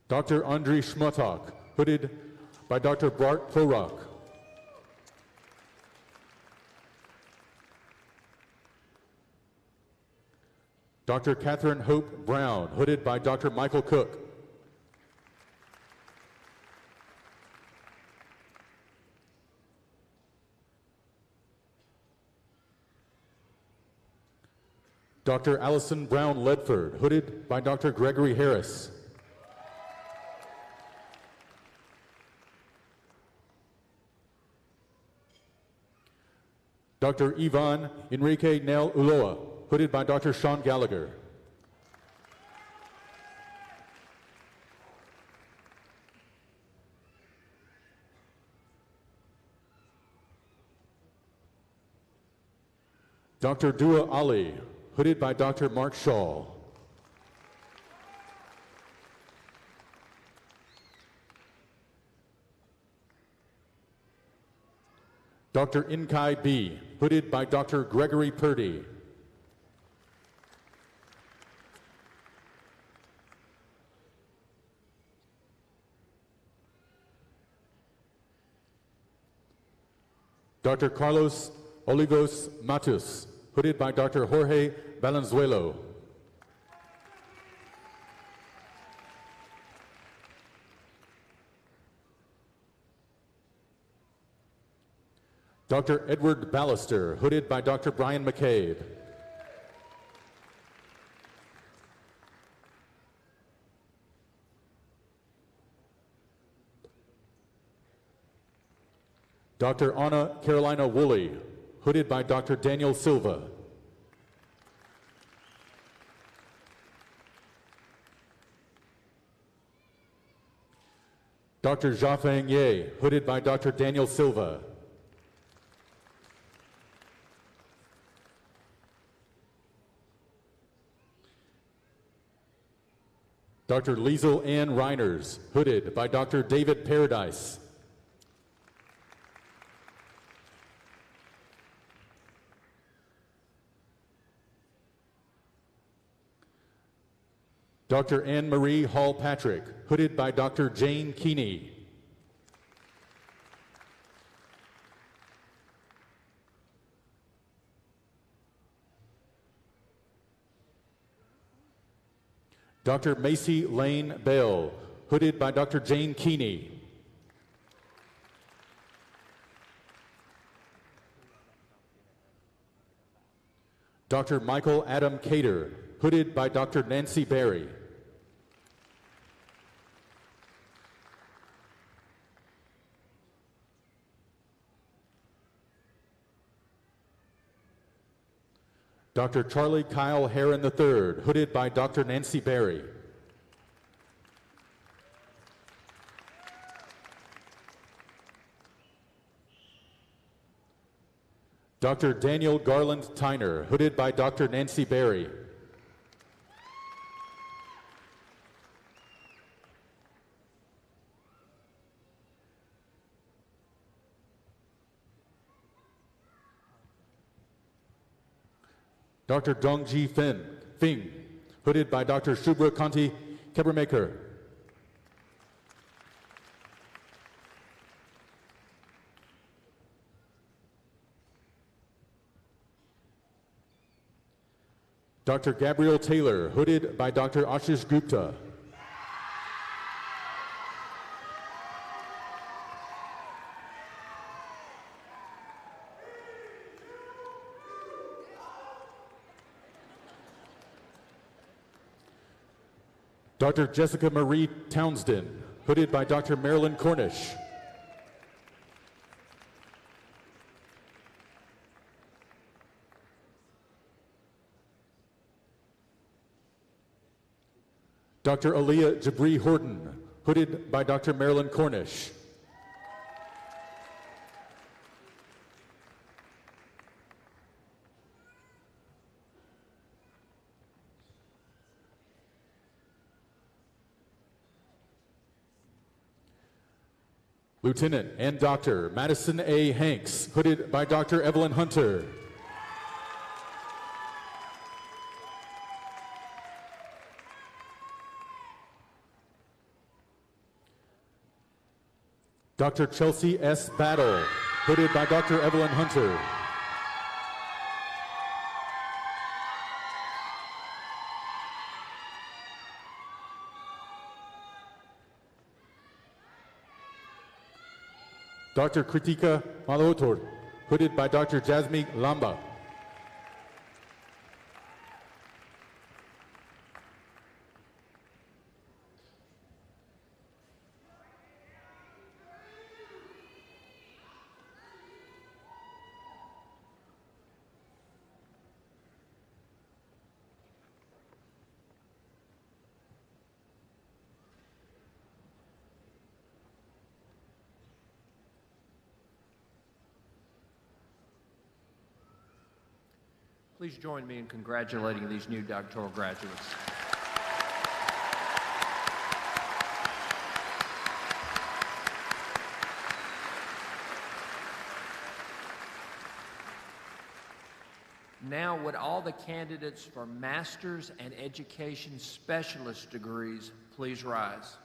Dr. Andriy Shmotok, hooded by Dr. Bart Prorok. Dr. Catherine Hope Brown, hooded by Dr. Michael Cook. Dr. Allison Brown Ledford, hooded by Dr. Gregory Harris. Dr. Yvonne Enrique Nel Uloa, hooded by Dr. Sean Gallagher. Dr. Dua Ali, hooded by Dr. Mark Shaw. Dr. Inkai B, hooded by Dr. Gregory Purdy. Dr. Carlos Olivos Matus, hooded by Dr. Jorge Valenzuelo. Dr. Edward Ballister, hooded by Dr. Brian McCabe. Dr. Anna Carolina Woolley, hooded by Dr. Daniel Silva. Dr. Jiafeng Ye, hooded by Dr. Daniel Silva. Dr. Liesel Ann Reiners, hooded by Dr. David Paradise. Dr. Anne Marie Hall Patrick, hooded by Dr. Jane Keeney. Dr. Macy Lane Bell, hooded by Dr. Jane Keeney. Dr. Michael Adam Cater, hooded by Dr. Nancy Berry. Dr. Charlie Kyle Heron III, hooded by Dr. Nancy Berry. Dr. Daniel Garland Tyner, hooded by Dr. Nancy Berry. Dr. Dongji Fing, hooded by Dr. Shubhra Kanti Kebermaker. Dr. Gabriel Taylor, hooded by Dr. Ashish Gupta. Dr. Jessica Marie Townsend, hooded by Dr. Marilyn Cornish. Dr. Aaliyah Jabri Horton, hooded by Dr. Marilyn Cornish. Lieutenant and Dr. Madison A. Hanks, hooded by Dr. Evelyn Hunter. Dr. Chelsea S. Battle, hooded by Dr. Evelyn Hunter. Dr. Kritika Malotor, hooded by Dr. Jasmine Lamba. Please join me in congratulating these new doctoral graduates. Now, would all the candidates for master's and education specialist degrees please rise?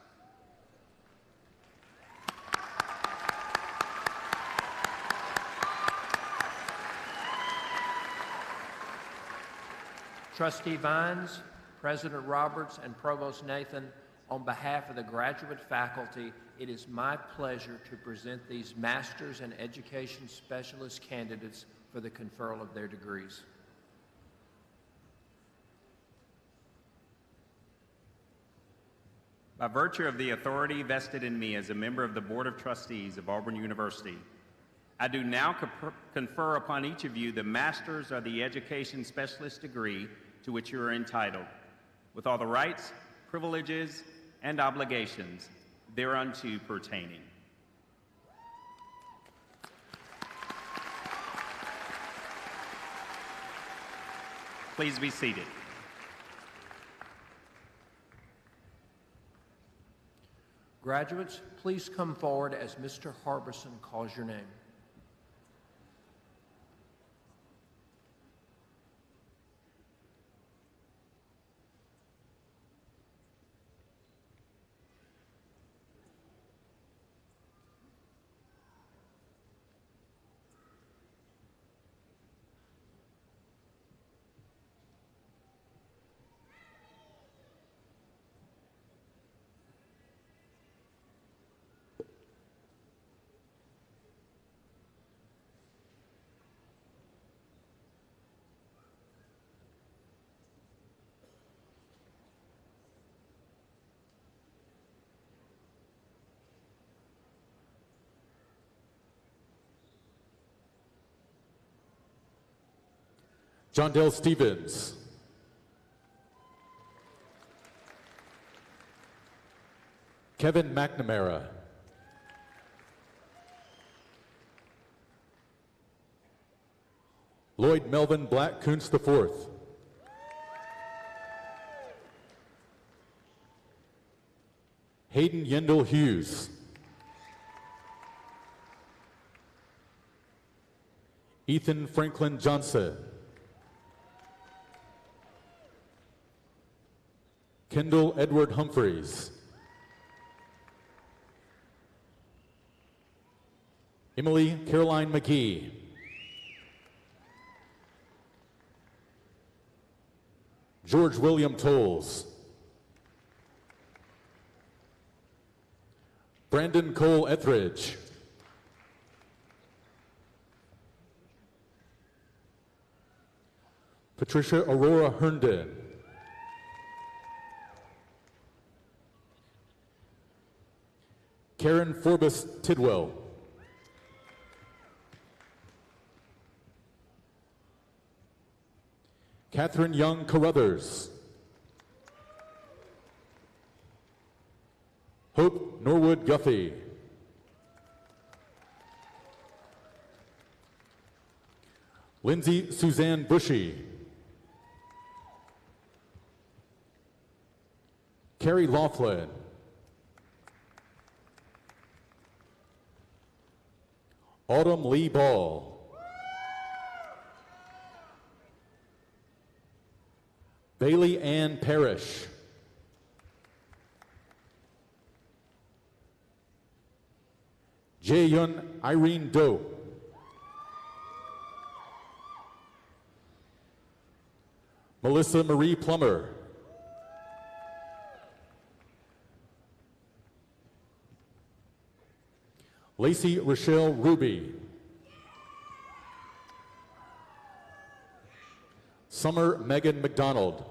Trustee Vines, President Roberts, and Provost Nathan, on behalf of the graduate faculty, it is my pleasure to present these Masters and Education Specialist candidates for the conferral of their degrees. By virtue of the authority vested in me as a member of the Board of Trustees of Auburn University, I do now confer upon each of you the Master's or the Education Specialist degree to which you are entitled, with all the rights, privileges, and obligations thereunto pertaining. Please be seated. Graduates, please come forward as Mr. Harbison calls your name. John Dale Stevens. Kevin McNamara. Lloyd Melvin Black Kuntz IV. Hayden Yendel Hughes. Ethan Franklin Johnson. Kendall Edward Humphreys. Emily Caroline McGee. George William Tolles. Brandon Cole Etheridge. Patricia Aurora Herndon. Karen Forbes Tidwell. Catherine Young Carruthers. Hope Norwood Guffey. Lindsay Suzanne Bushy. Carrie Laughlin. Autumn Lee Ball. Bailey Ann Parrish. Jae-Yun Irene Doe. Melissa Marie Plummer. Lacey Rochelle Ruby. Summer Megan McDonald.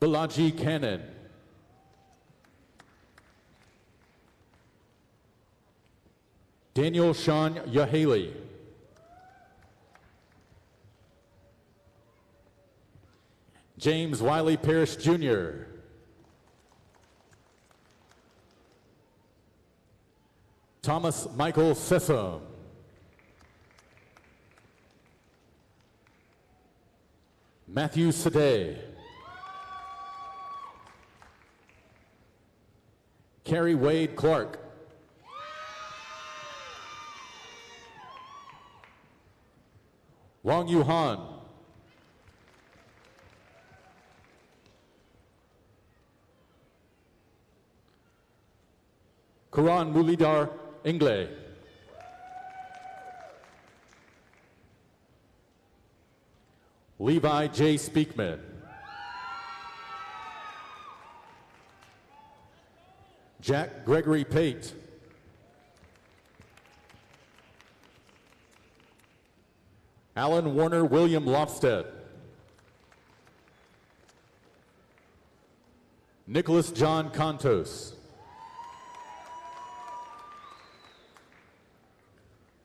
Balaji Cannon. Daniel Sean Yahaley. James Wiley Parrish Jr. Thomas Michael Sessom. Matthew Sadeh. Carrie Wade Clark. Wang Yu Han. Karan Mulidar Ingle. Levi J. Speakman. Jack Gregory Pate. Alan Warner William Lofstead. Nicholas John Contos.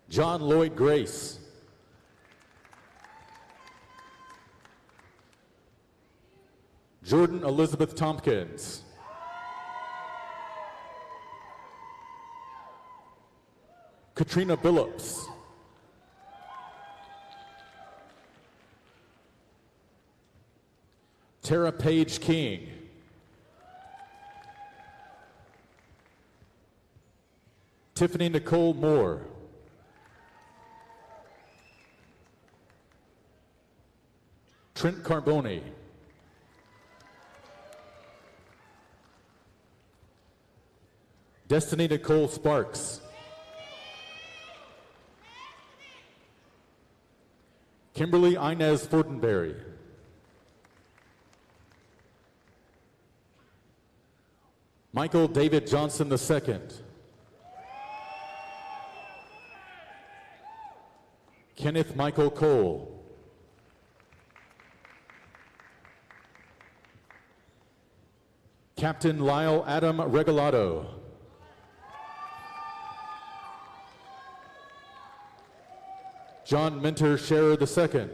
John Lloyd Grace. Jordan Elizabeth Tompkins. Katrina Billups. Tara Page King. Tiffany Nicole Moore. Trent Carboni. Destiny Nicole Sparks. Kimberly Inez Fortenberry. Michael David Johnson II. Kenneth Michael Cole. Captain Lyle Adam Regalado. John Minter Scherer II.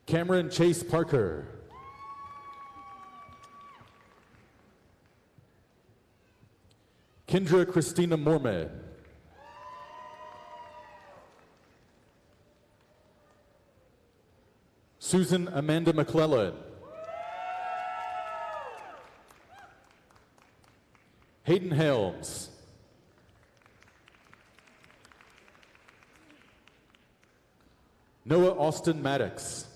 Cameron Chase Parker. Kendra Christina Mormed. Susan Amanda McClellan. Hayden Helms. Noah Austin Maddox.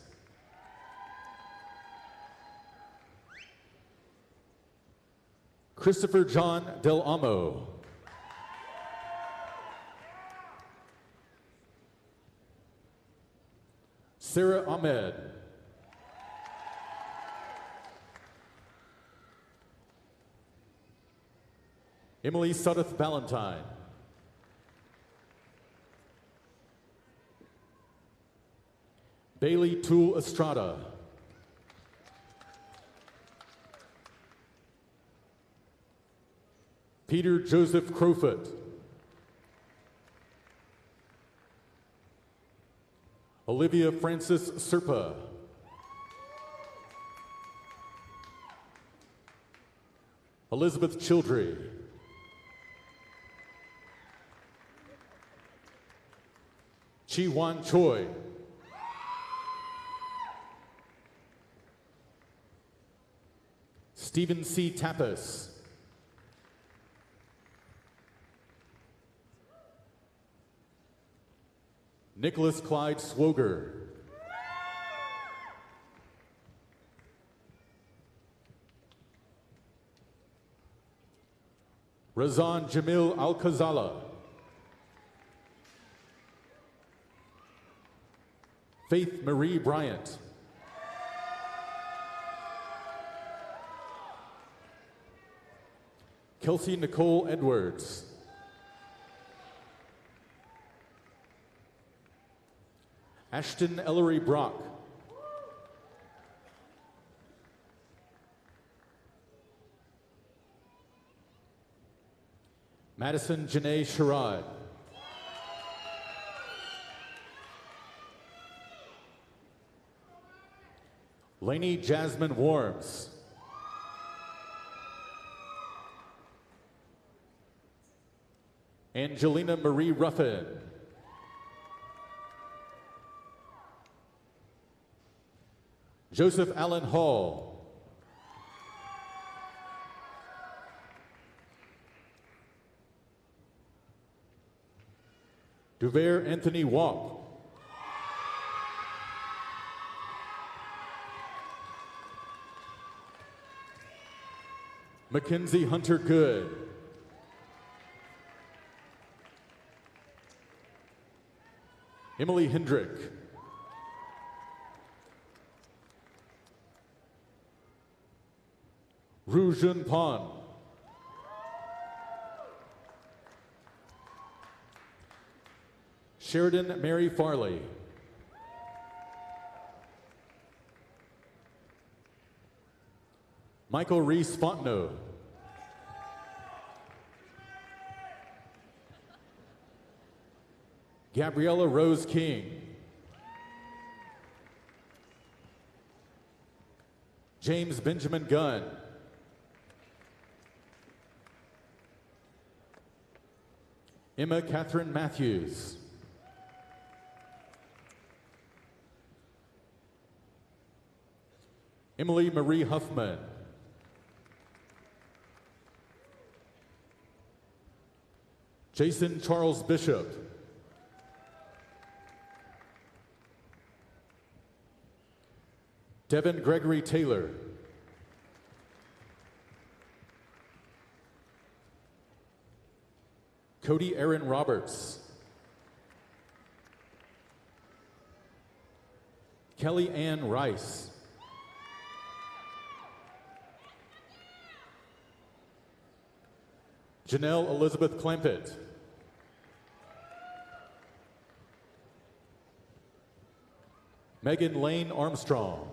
Christopher John Del Amo. Sarah Ahmed. Emily Sudduth Valentine. Bailey Toole Estrada. Peter Joseph Crowfoot. Olivia Francis Serpa. Elizabeth Childry. Chi Wan Choi. Stephen C. Tapas. Nicholas Clyde Swoger. Razan Jamil Al-Khazala. Faith Marie Bryant. Kelsey Nicole Edwards. Ashton Ellery Brock. Madison Janae Sherrod. Lainey Jasmine Warms. Angelina Marie Ruffin. Joseph Allen Hall. Duver Anthony Wamp. Mackenzie Hunter Good. Emily Hendrick. Ru Jun Pan. Sheridan Mary Farley. Michael Reese Fontenot. Gabriella Rose King. James Benjamin Gunn. Emma Catherine Matthews. Emily Marie Huffman. Jason Charles Bishop. Devin Gregory Taylor. Cody Aaron Roberts. Kelly Ann Rice. Janelle Elizabeth Clampett. Megan Lane Armstrong.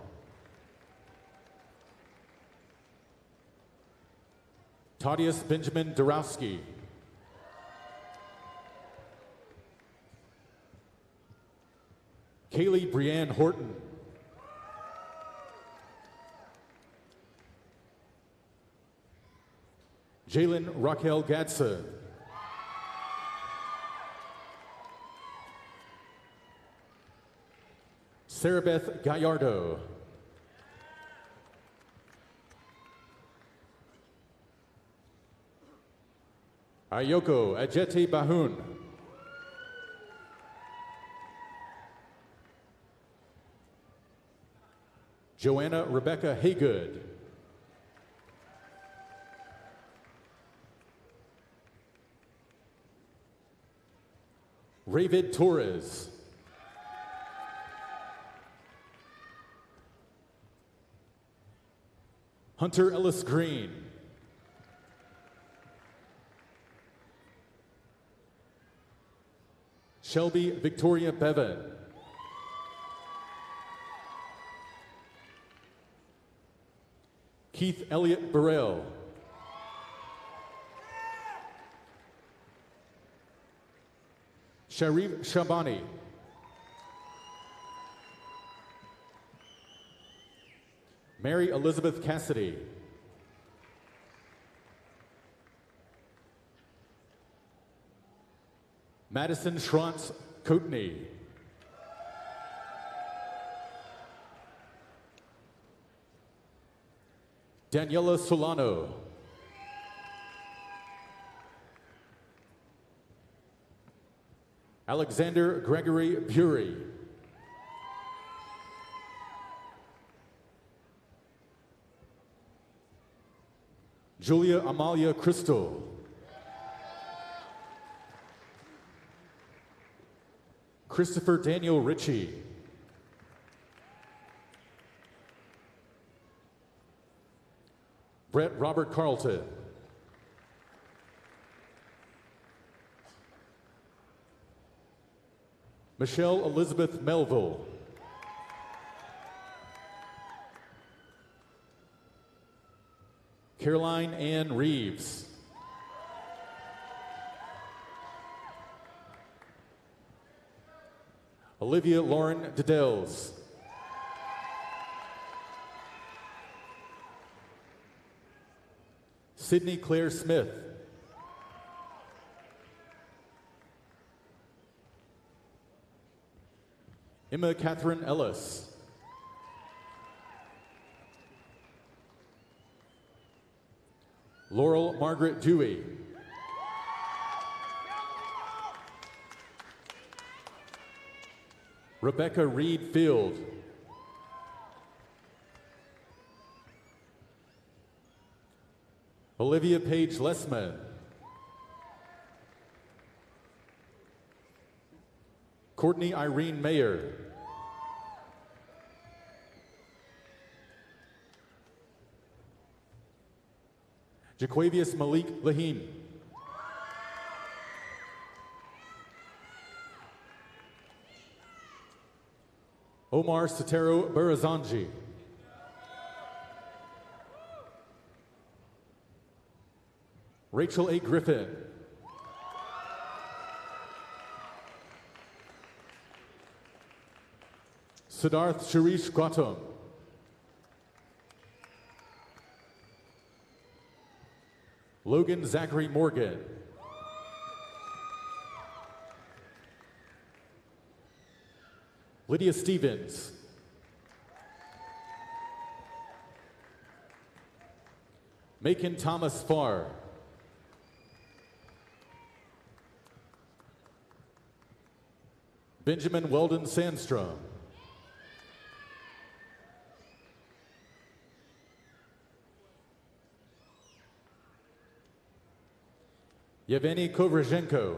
Tadius Benjamin Dorowski. Kaylee Brianne Horton. Jalen Raquel Gadsden. Sarah Beth Gallardo. Ayoko Ajeti Bahun. Joanna Rebecca Haygood. Ravid Torres. Hunter Ellis Green. Shelby Victoria Bevan. Keith Elliott Burrell. Sharif Shabani. Mary Elizabeth Cassidy. Madison Schrantz Coatney. Daniela Solano. Alexander Gregory Bury. Julia Amalia Crystal. Christopher Daniel Ritchie. Brett Robert Carlton. Michelle Elizabeth Melville. Caroline Ann Reeves. Olivia Lauren Dedels. Sydney Claire Smith. Emma Catherine Ellis. Laurel Margaret Dewey. Rebecca Reed Field. Olivia Page Lessman. Courtney Irene Mayer. Jaquavius Malik Lahine. Omar Sotero Barazanji. Rachel A. Griffin. Siddharth Shirish Gautam. Logan Zachary Morgan. Lydia Stevens. Macon Thomas Farr. Benjamin Weldon Sandstrom. Yevgeny Kovrazhenko.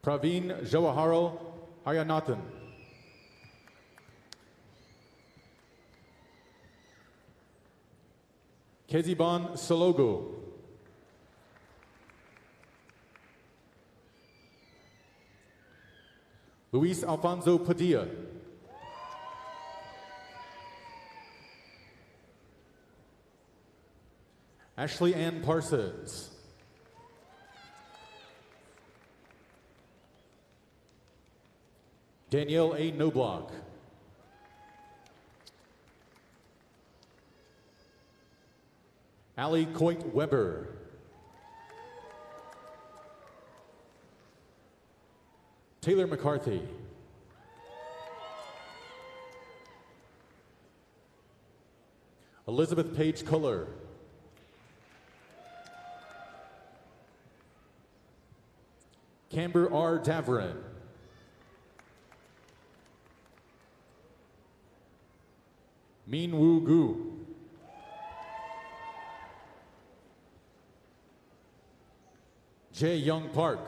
Praveen Jawaharlal Ayanathan. Keziban Salogo. Luis Alfonso Padilla. Ashley Ann Parsons. Danielle A. Noblock. Allie Coit Weber. Taylor McCarthy. Elizabeth Page Culler. Camber R. Davrin. Min Woo Gu. Jae Young Park.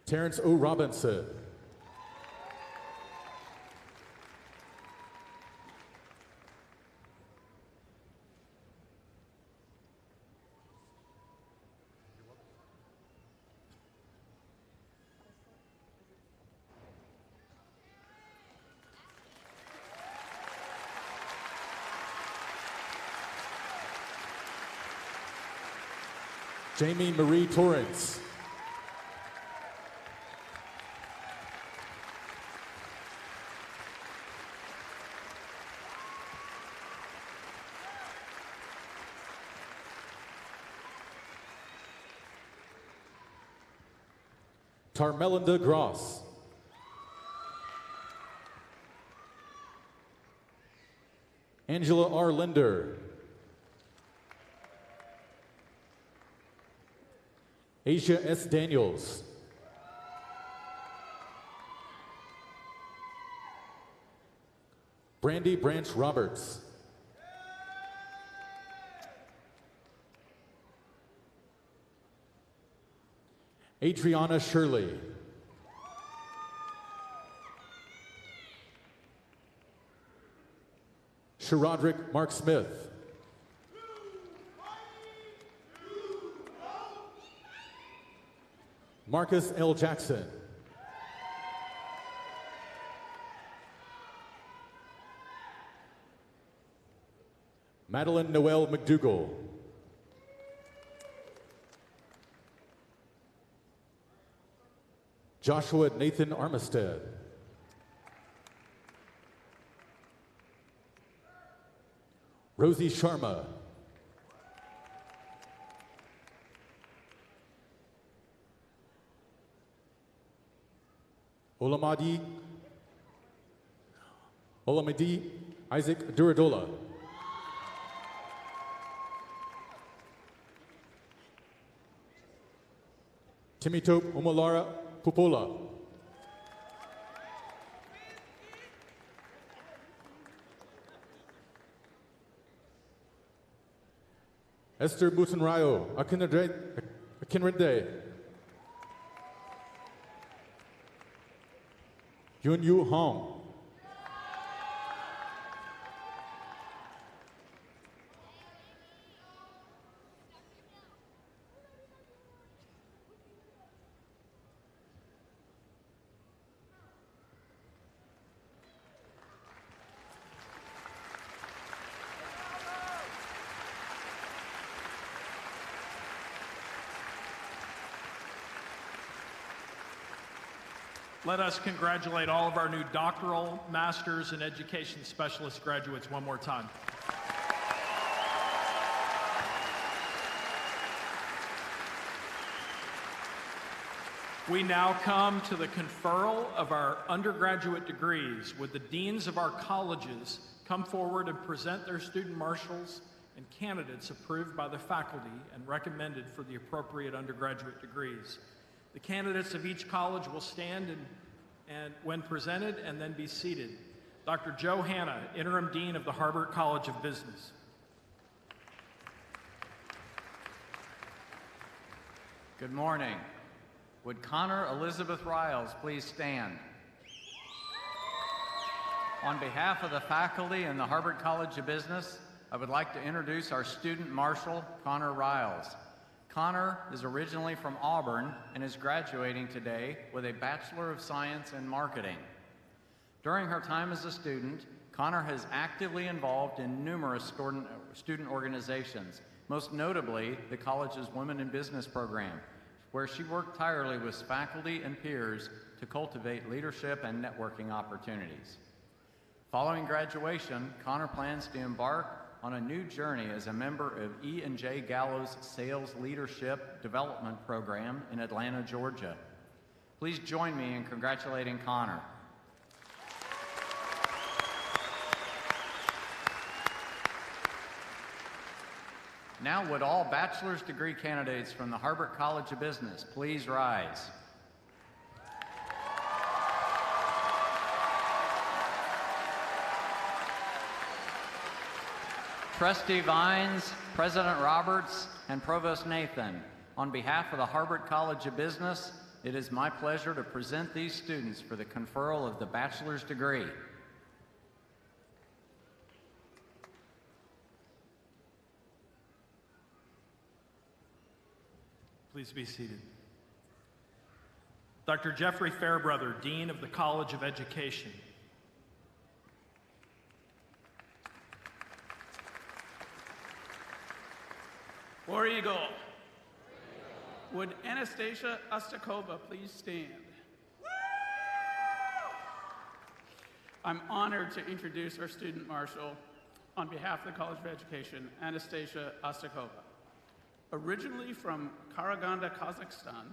Terrence O. Robinson. Jamie Marie Torrance. Tarmelinda Gross. Angela R. Linder. Asia S. Daniels. Brandy Branch Roberts. Adriana Shirley. Sharodrick Mark Smith. Marcus L. Jackson. Madeline Noel McDougall. Joshua Nathan Armistead. Rosie Sharma. Olamide Isaac Duradola. Timitope Omolara Pupola. Esther Butenrayo Akinrede. Yun Yu Hong. Let us congratulate all of our new doctoral, master's, and education specialist graduates one more time. We now come to the conferral of our undergraduate degrees. Would the deans of our colleges come forward and present their student marshals and candidates approved by the faculty and recommended for the appropriate undergraduate degrees? The candidates of each college will stand and when presented and then be seated. Dr. Joe Hanna, Interim Dean of the Harvard College of Business. Good morning. Would Connor Elizabeth Riles please stand? On behalf of the faculty and the Harvard College of Business, I would like to introduce our student marshal, Connor Riles. Connor is originally from Auburn and is graduating today with a Bachelor of Science in Marketing. During her time as a student, Connor has actively involved in numerous student organizations, most notably the college's Women in Business program, where she worked tirelessly with faculty and peers to cultivate leadership and networking opportunities. Following graduation, Connor plans to embark on a new journey as a member of E&J Gallo's Sales Leadership Development Program in Atlanta, Georgia. Please join me in congratulating Connor. Now would all bachelor's degree candidates from the Harvard College of Business please rise. Trustee Vines, President Roberts, and Provost Nathan, on behalf of the Harvard College of Business, it is my pleasure to present these students for the conferral of the bachelor's degree. Please be seated. Dr. Jeffrey Fairbrother, Dean of the College of Education. War Eagle. Would Anastasia Ostakova please stand? I'm honored to introduce our student marshal on behalf of the College of Education, Anastasia Ostakova. Originally from Karaganda, Kazakhstan,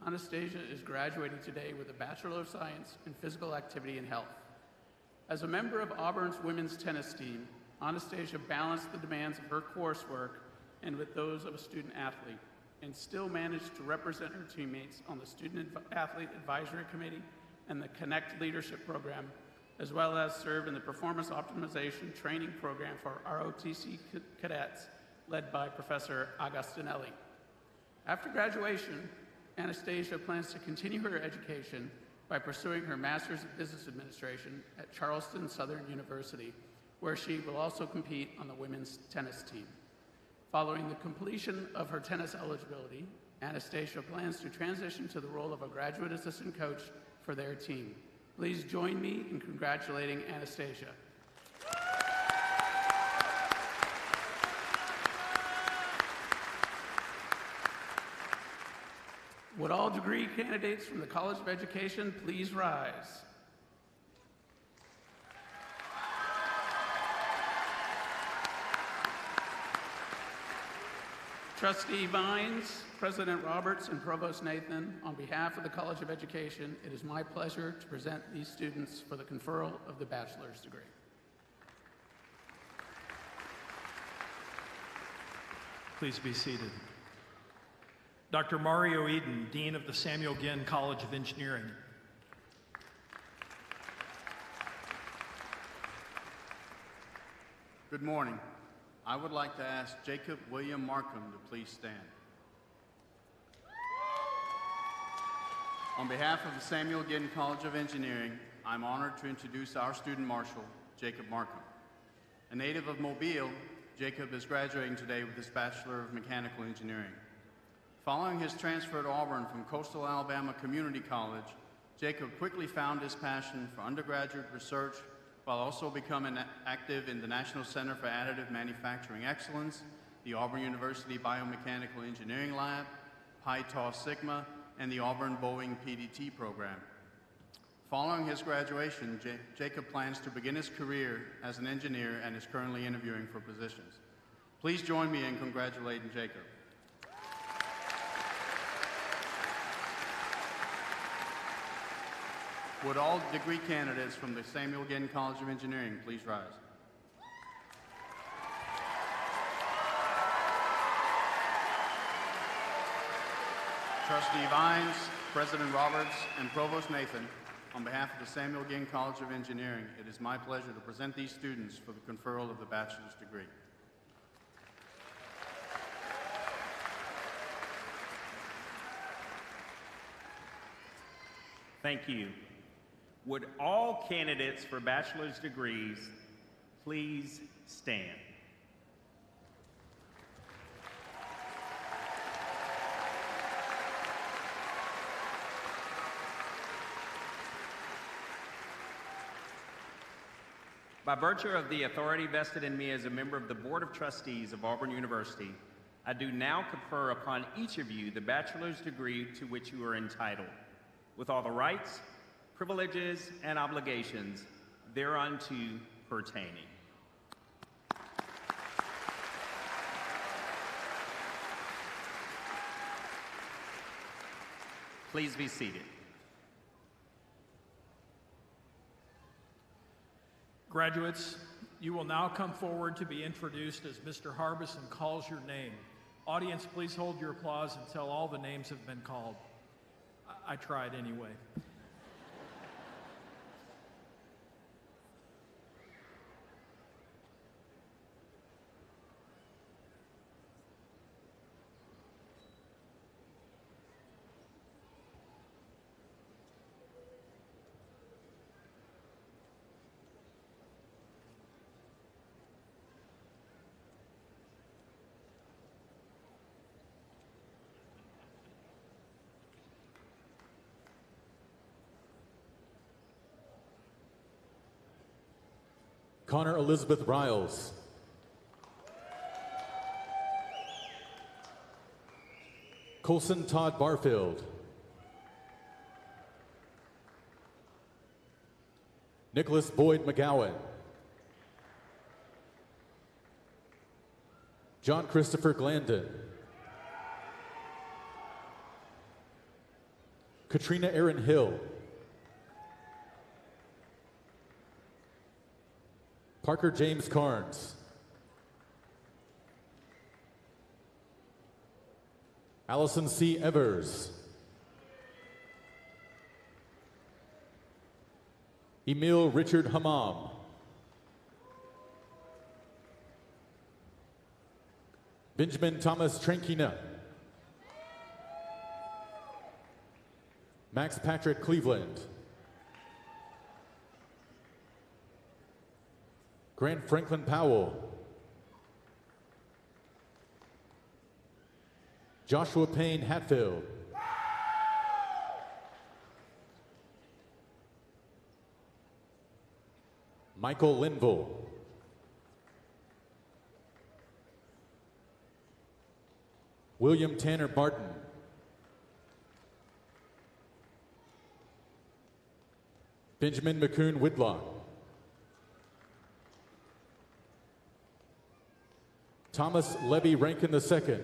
Anastasia is graduating today with a Bachelor of Science in Physical Activity and Health. As a member of Auburn's women's tennis team, Anastasia balanced the demands of her coursework and with those of a student athlete, and still managed to represent her teammates on the Student Athlete Advisory Committee and the Connect Leadership Program, as well as serve in the Performance Optimization Training Program for ROTC cadets, led by Professor Agostinelli. After graduation, Anastasia plans to continue her education by pursuing her Master's of Business Administration at Charleston Southern University, where she will also compete on the women's tennis team. Following the completion of her tennis eligibility, Anastasia plans to transition to the role of a graduate assistant coach for their team. Please join me in congratulating Anastasia. Would all degree candidates from the College of Education please rise? Trustee Vines, President Roberts, and Provost Nathan, on behalf of the College of Education, it is my pleasure to present these students for the conferral of the bachelor's degree. Please be seated. Dr. Mario Eden, Dean of the Samuel Ginn College of Engineering. Good morning. I would like to ask Jacob William Markham to please stand. On behalf of the Samuel Ginn College of Engineering, I'm honored to introduce our student marshal, Jacob Markham. A native of Mobile, Jacob is graduating today with his Bachelor of Mechanical Engineering. Following his transfer to Auburn from Coastal Alabama Community College, Jacob quickly found his passion for undergraduate research while also becoming active in the National Center for Additive Manufacturing Excellence, the Auburn University Biomechanical Engineering Lab, Pi Tau Sigma, and the Auburn Boeing PDT program. Following his graduation, Jacob plans to begin his career as an engineer and is currently interviewing for positions. Please join me in congratulating Jacob. Would all degree candidates from the Samuel Ginn College of Engineering please rise? Trustee Vines, President Roberts, and Provost Nathan, on behalf of the Samuel Ginn College of Engineering, it is my pleasure to present these students for the conferral of the bachelor's degree. Thank you. Would all candidates for bachelor's degrees please stand? By virtue of the authority vested in me as a member of the Board of Trustees of Auburn University, I do now confer upon each of you the bachelor's degree to which you are entitled, with all the rights, privileges, and obligations thereunto pertaining. Please be seated. Graduates, you will now come forward to be introduced as Mr. Harbison calls your name. Audience, please hold your applause until all the names have been called. I tried anyway. Connor Elizabeth Riles. Colson Todd Barfield. Nicholas Boyd McGowan. John Christopher Glandon. Katrina Erin Hill. Parker James Carnes. Allison C. Evers. Emil Richard Hammam. Benjamin Thomas Trankina. Max Patrick Cleveland. Grant Franklin Powell. Joshua Payne Hatfield. Michael Linville. William Tanner Barton. Benjamin McCoon Whitlock. Thomas Levy Rankin II.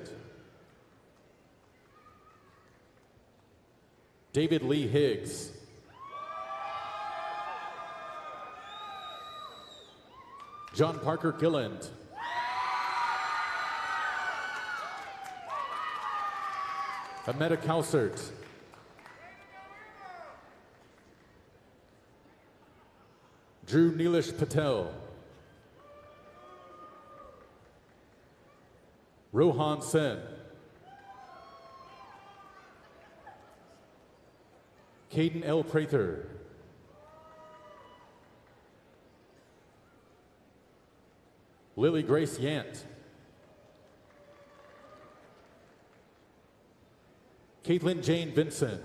David Lee Higgs. John Parker Gilland. Ameta Calcert. Drew Neelish Patel. Rohan Sen. Caden L. Prather. Lily Grace Yant. Caitlin Jane Vincent.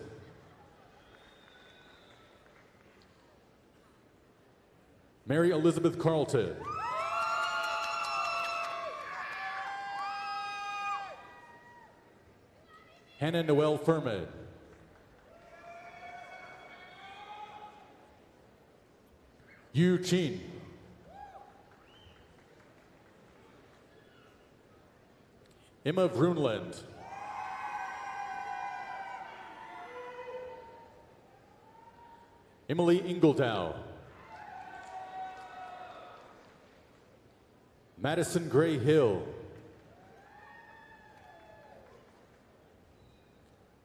Mary Elizabeth Carlton. Hannah Noel Furman. Yu Chin. Emma Vrunland. Emily Ingledow. Madison Gray Hill.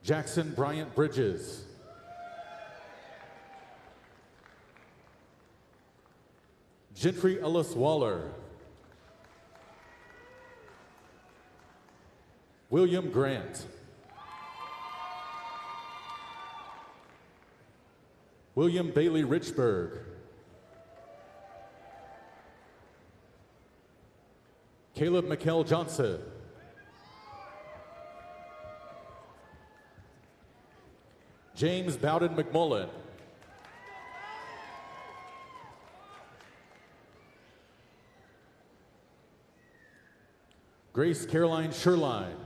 Jackson Bryant Bridges. Gentry Ellis Waller. William Grant. William Bailey Richburg. Caleb McKell Johnson. James Bowden McMullen. Grace Caroline Sherline.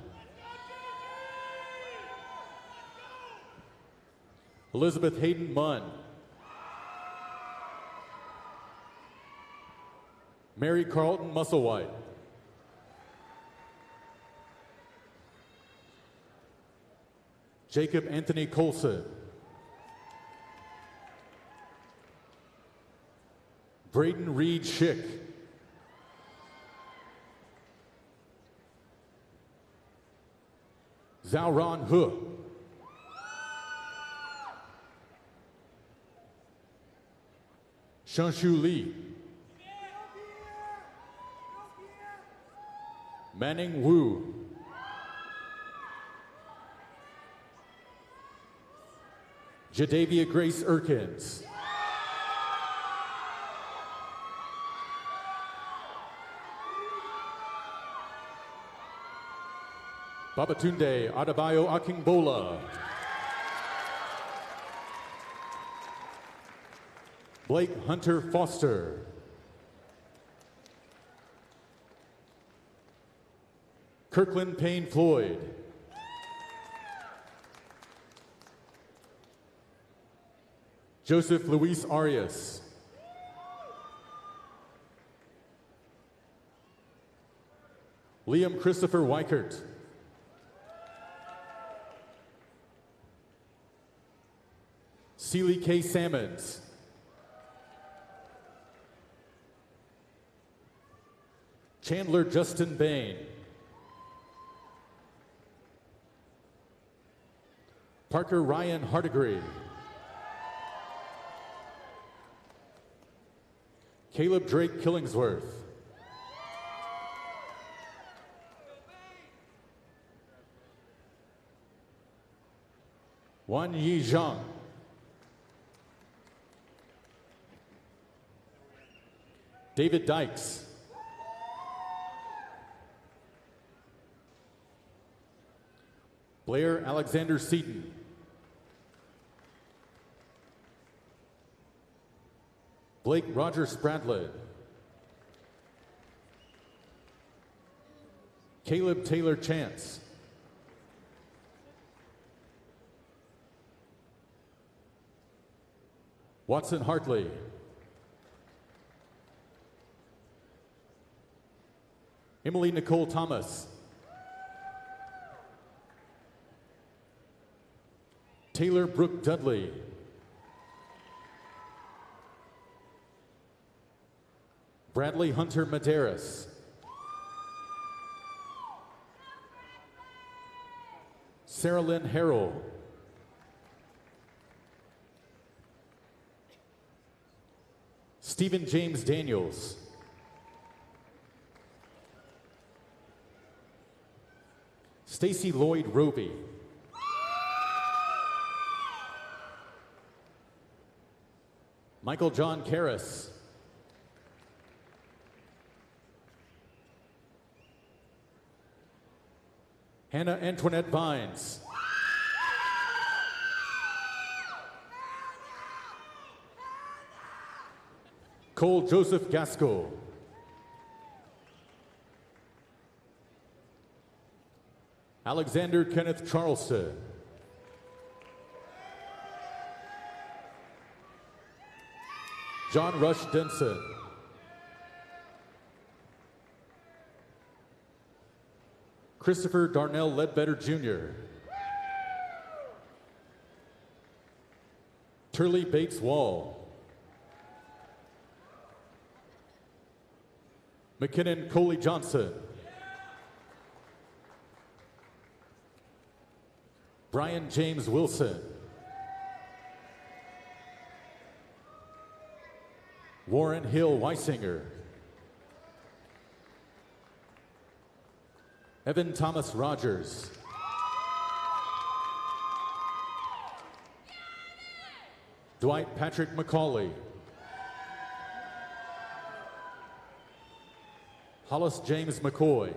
Elizabeth Hayden Munn. Mary Carlton Musselwhite. Jacob Anthony Colson. Braden Reed Schick. Zhaoran Hu. Shanshu Lee. Manning Wu. Jadavia Grace Erkins. Babatunde Adebayo Akingbola. Blake Hunter Foster. Kirkland Payne Floyd. Joseph Luis Arias. Liam Christopher Weichert. Seeley K. Sammons. Chandler Justin Bain. Parker Ryan Hardigree. Caleb Drake Killingsworth. Wan Yi Zhang. David Dykes. Blair Alexander Seaton. Blake Roger Spradlin. Caleb Taylor Chance. Watson Hartley. Emily Nicole Thomas. Taylor Brooke Dudley. Bradley Hunter Medeiros. Sarah Lynn Harrell. Stephen James Daniels. Stacy Lloyd Roby. Michael John Karras. Hannah Antoinette Vines. Cole Joseph Gaskell. Alexander Kenneth Charleston. John Rush Denson. Christopher Darnell Ledbetter Jr. Turley Bates Wall. McKinnon Coley Johnson. Brian James Wilson. Warren Hill Weisinger. Evan Thomas Rogers. Dwight Patrick McCauley. Hollis James McCoy.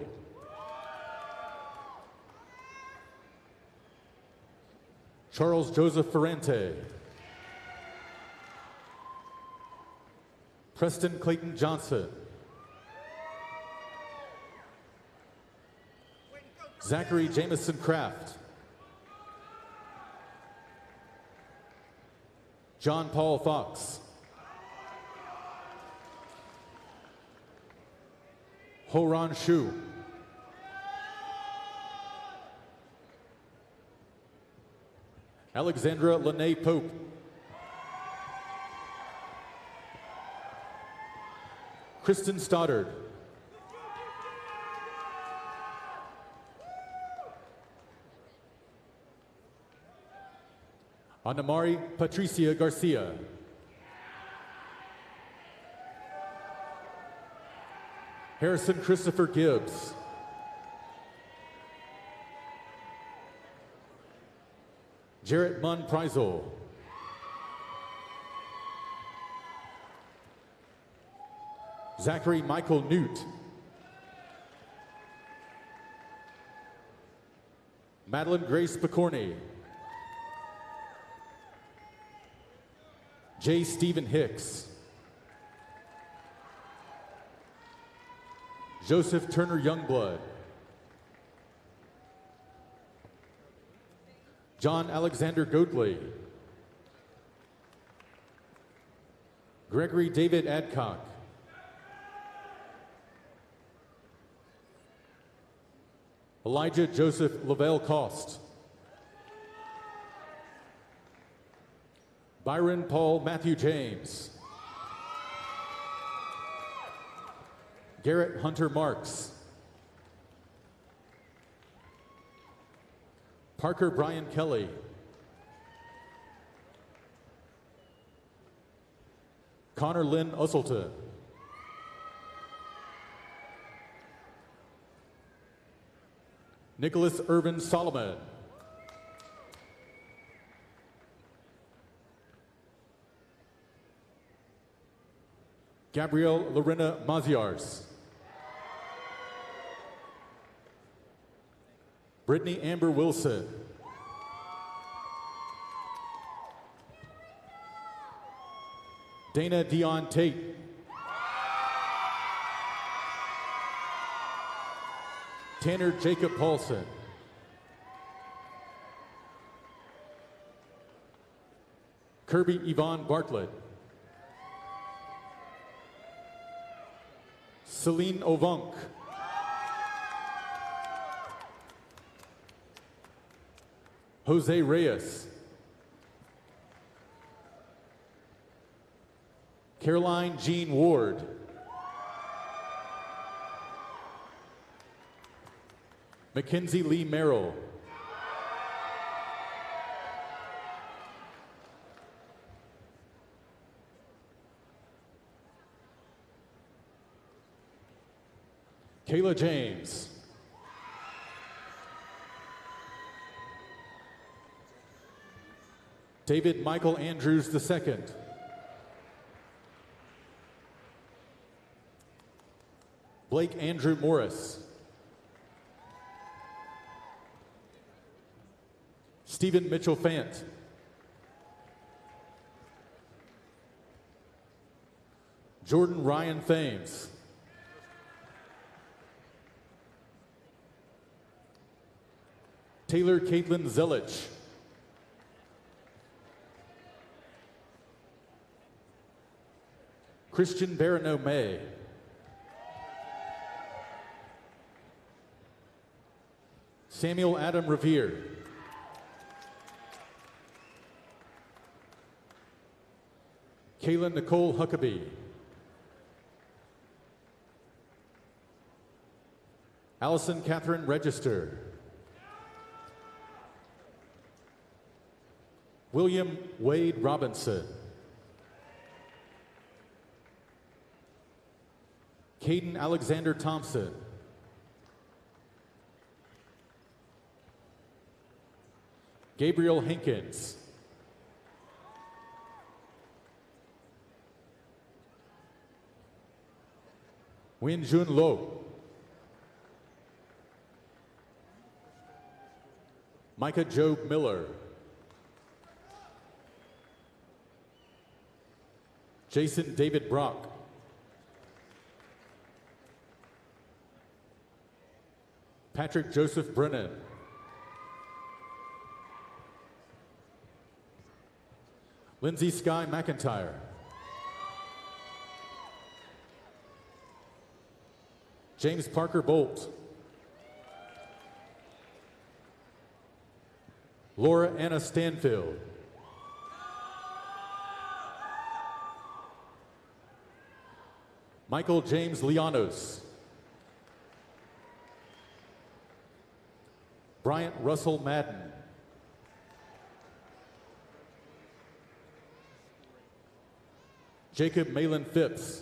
Charles Joseph Ferrante. Preston Clayton Johnson. Zachary Jamison Kraft. John Paul Fox. Horan Shu. Alexandra Lene Pope. Kristen Stoddard. Anamari Patricia Garcia. Harrison Christopher Gibbs. Jarrett Munn Preisel. Zachary Michael Newt. Madeline Grace Picorni. J. Stephen Hicks. Joseph Turner Youngblood. John Alexander Goatley. Gregory David Adcock. Elijah Joseph Lavelle Cost. Byron Paul Matthew James. Garrett Hunter Marks. Parker Brian Kelly. Connor Lynn Usselton. Nicholas Irvin Solomon. Gabrielle Lorena Maziars. Brittany Amber Wilson. Dana Dion Tate. Tanner Jacob Paulson. Kirby Yvonne Bartlett. Celine Ovunk. Jose Reyes. Caroline Jean Ward. Mackenzie Lee Merrill. Kayla James. David Michael Andrews II. Blake Andrew Morris. Stephen Mitchell Fant. Jordan Ryan Thames. Taylor Caitlin Zelich. Christian Barano May. Samuel Adam Revere. Kayla Nicole Huckabee. Allison Catherine Register. William Wade Robinson. Caden Alexander Thompson. Gabriel Hankins. Win Jun Lo. Micah Job Miller. Jason David Brock. Patrick Joseph Brennan. Lindsay Sky McIntyre. James Parker Bolt. Laura Anna Stanfield. Michael James Lianos. Bryant Russell Madden. Jacob Malin Phipps.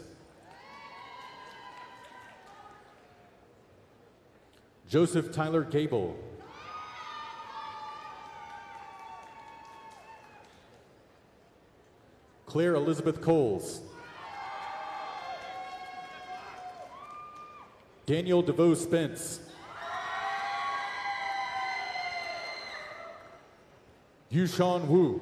Joseph Tyler Gable. Claire Elizabeth Coles. Daniel DeVoe Spence. Yushan Wu.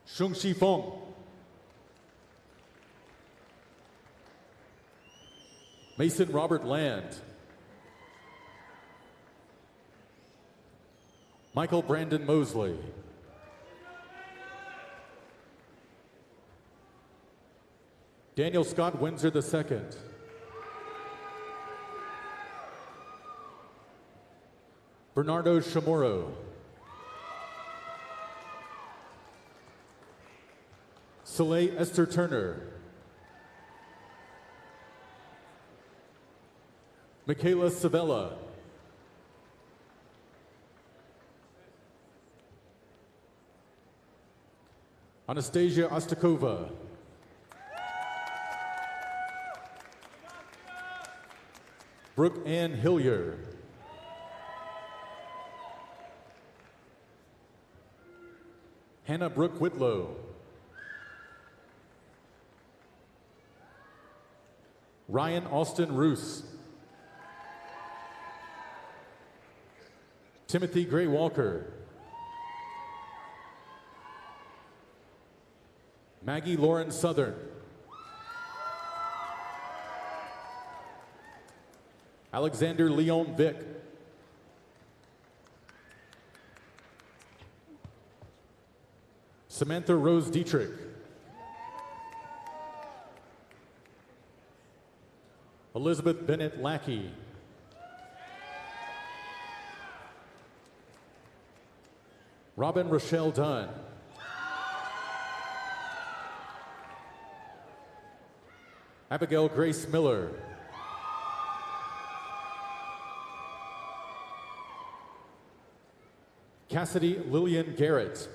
Shungxi Fong. Mason Robert Land. Michael Brandon Mosley. Daniel Scott Windsor II. Bernardo Chamorro. Soleil Esther Turner. Michaela Savella. Anastasia Ostakova. Brooke Ann Hillier. Hannah Brooke Whitlow. Ryan Austin Roos. Timothy Gray Walker. Maggie Lauren Southern. Alexander Leon Vick. Samantha Rose Dietrich. Elizabeth Bennett Lackey. Robin Rochelle Dunn. Abigail Grace Miller. Cassidy Lillian Garrett.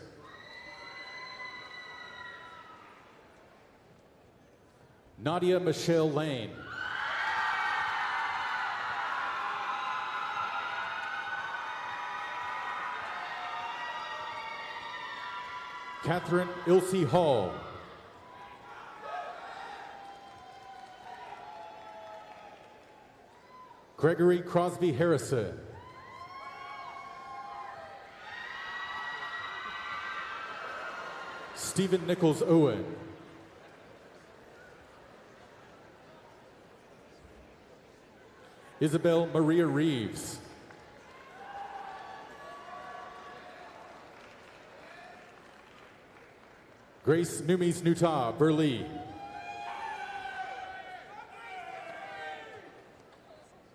Nadia Michelle Lane. Catherine Ilse Hall. Gregory Crosby Harrison. Stephen Nichols Owen. Isabel Maria Reeves. Grace Numis Nuta Burley.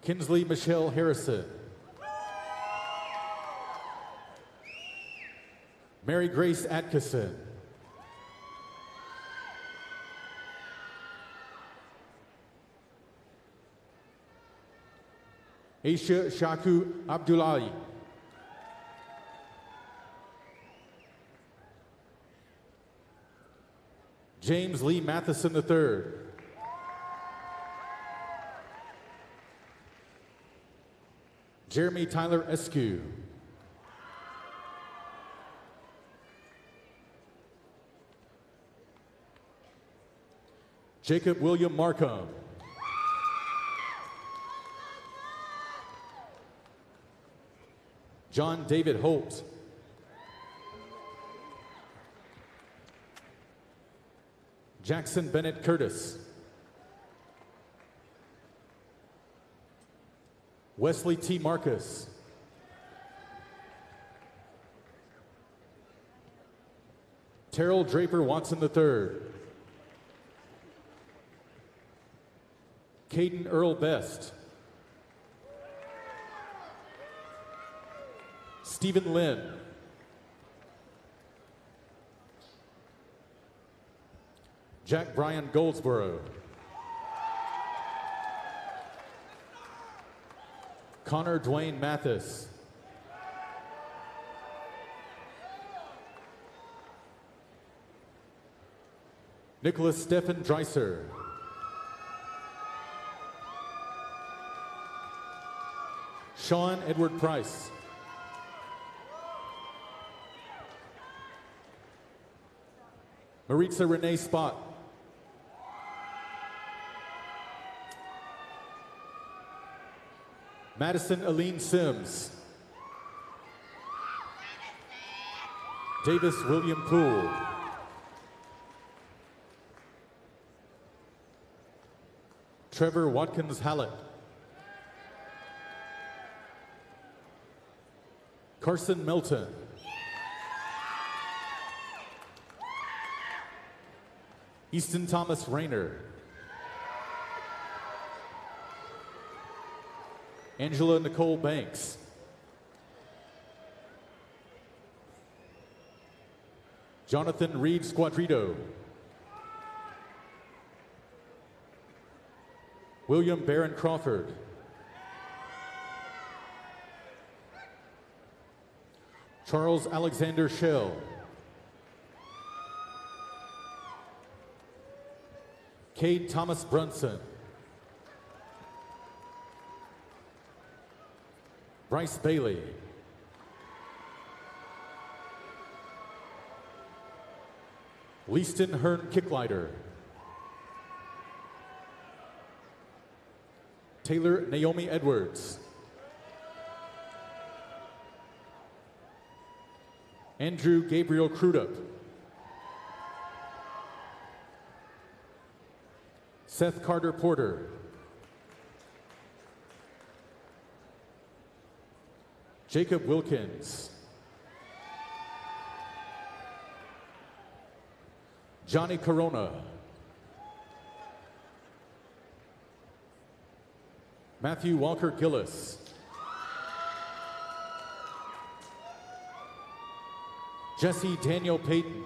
Kinsley Michelle Harrison. Mary Grace Atkinson. Aisha Shaku Abdullahi. James Lee Matheson III. Jeremy Tyler Eskew. Jacob William Markham. John David Holt. Jackson Bennett Curtis. Wesley T. Marcus. Terrell Draper Watson III. Caden Earl Best. Stephen Lynn. Jack Bryan Goldsboro. Connor Dwayne Mathis. Nicholas Stephen Dreiser. Sean Edward Price. Maritza Renee Spott. Madison Aline Sims. Davis William Poole. Trevor Watkins Hallett. Carson Milton. Easton Thomas Rayner. Angela Nicole Banks. Jonathan Reed Squadrito. William Barron Crawford. Charles Alexander Schell. Cade Thomas Brunson. Bryce Bailey. Leaston Hearn Kicklighter. Taylor Naomi Edwards. Andrew Gabriel Crudup. Seth Carter Porter. Jacob Wilkins. Johnny Corona. Matthew Walker Gillis. Jesse Daniel Payton.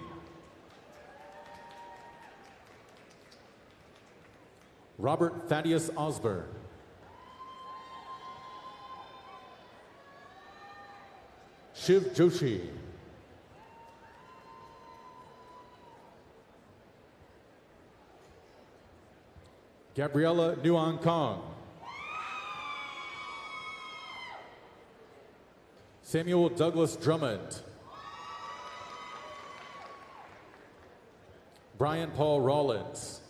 Robert Thaddeus Osborne. Shiv Joshi. Gabriella Nguyen Kong. Samuel Douglas Drummond. Brian Paul Rollins.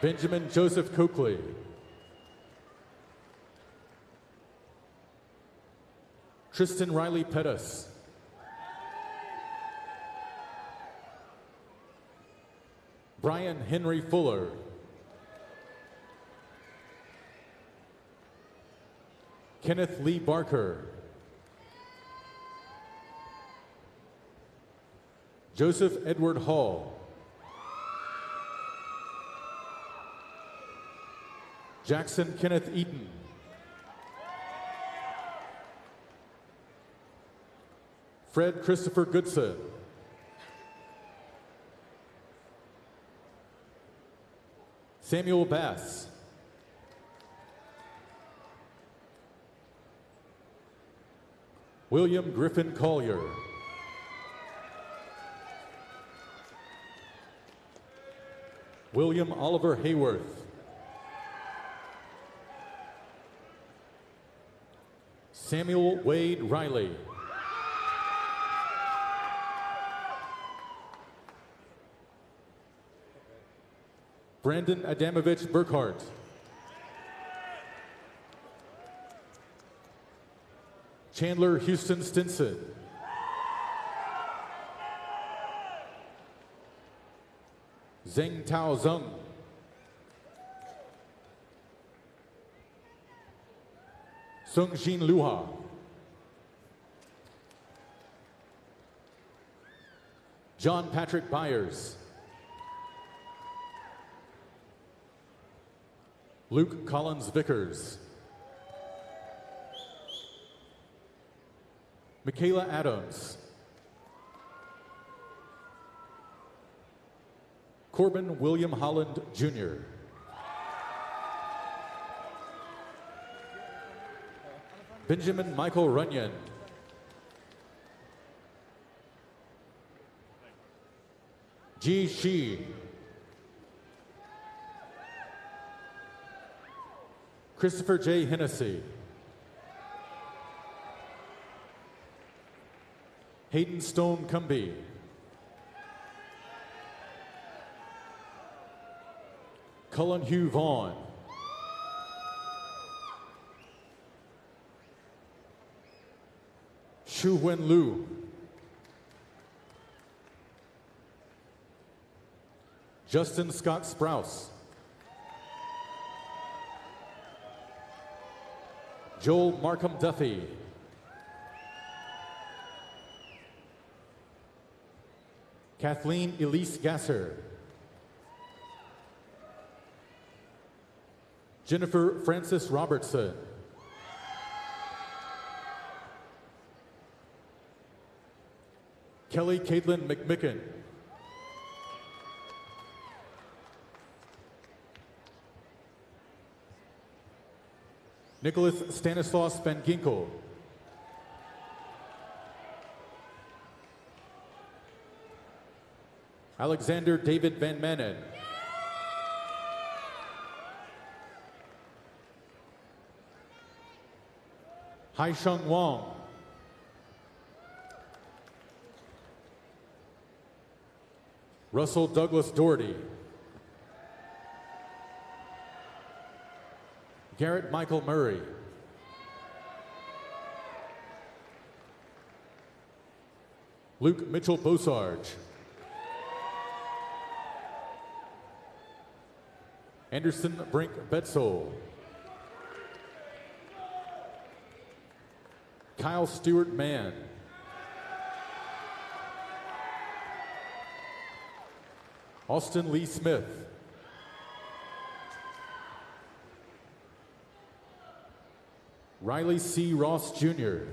Benjamin Joseph Coakley. Tristan Riley Pettis. Brian Henry Fuller. Kenneth Lee Barker. Joseph Edward Hall. Jackson Kenneth Eaton. Fred Christopher Goodson. Samuel Bass. William Griffin Collier. William Oliver Hayworth. Samuel Wade Riley. Brandon Adamovich Burkhart. Chandler Houston Stinson. Zheng Tao Zeng. Sungjin Luha. John Patrick Byers. Luke Collins Vickers. Michaela Adams. Corbin William Holland, Jr. Benjamin Michael Runyon. Ji Shi. Christopher J. Hennessy. Hayden Stone Cumbie. Cullen Hugh Vaughn. Shu Wen Lu. Justin Scott Sprouse. Joel Markham Duffy. Kathleen Elise Gasser. Jennifer Francis Robertson. Kelly Caitlin McMicken. Nicholas Stanislaus Van Ginkel. Alexander David Van Manen. Haisheng Wang. Russell Douglas Doherty. Garrett Michael Murray. Luke Mitchell Bosarge. Anderson Brink Betzel. Kyle Stewart Mann. Austin Lee Smith. Riley C. Ross Jr.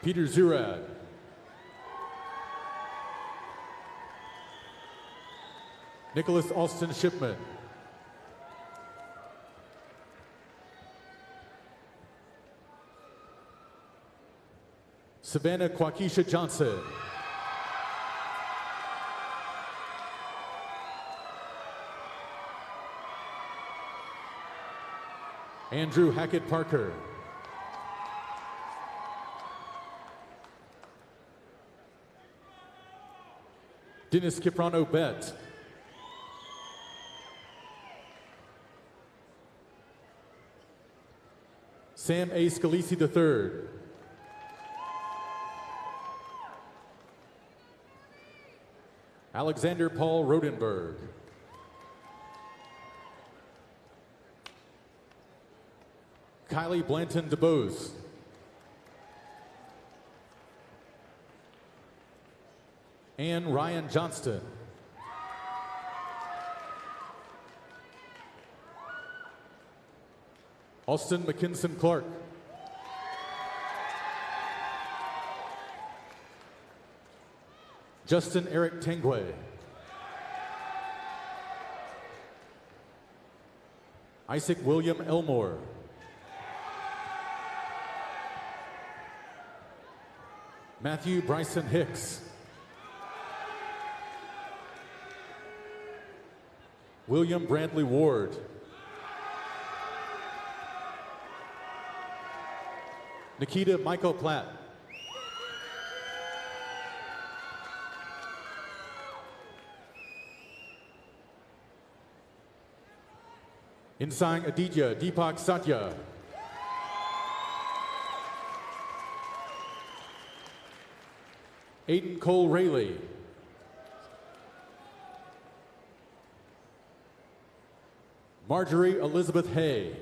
Peter Zurad. Nicholas Austin Shipman. Savannah Quakisha Johnson. Andrew Hackett Parker. Dennis Kiprano Bett. Sam A. Scalisi III. Alexander Paul Rodenberg. Kylie Blanton DeBose. Ann Ryan Johnston. Austin McKinson Clark. Justin Eric Tengwe. Isaac William Elmore. Matthew Bryson Hicks. William Bradley Ward. Nikita Michael Platt. Insang Aditya Deepak Satya. Aiden Cole Rayleigh. Marjorie Elizabeth Hay.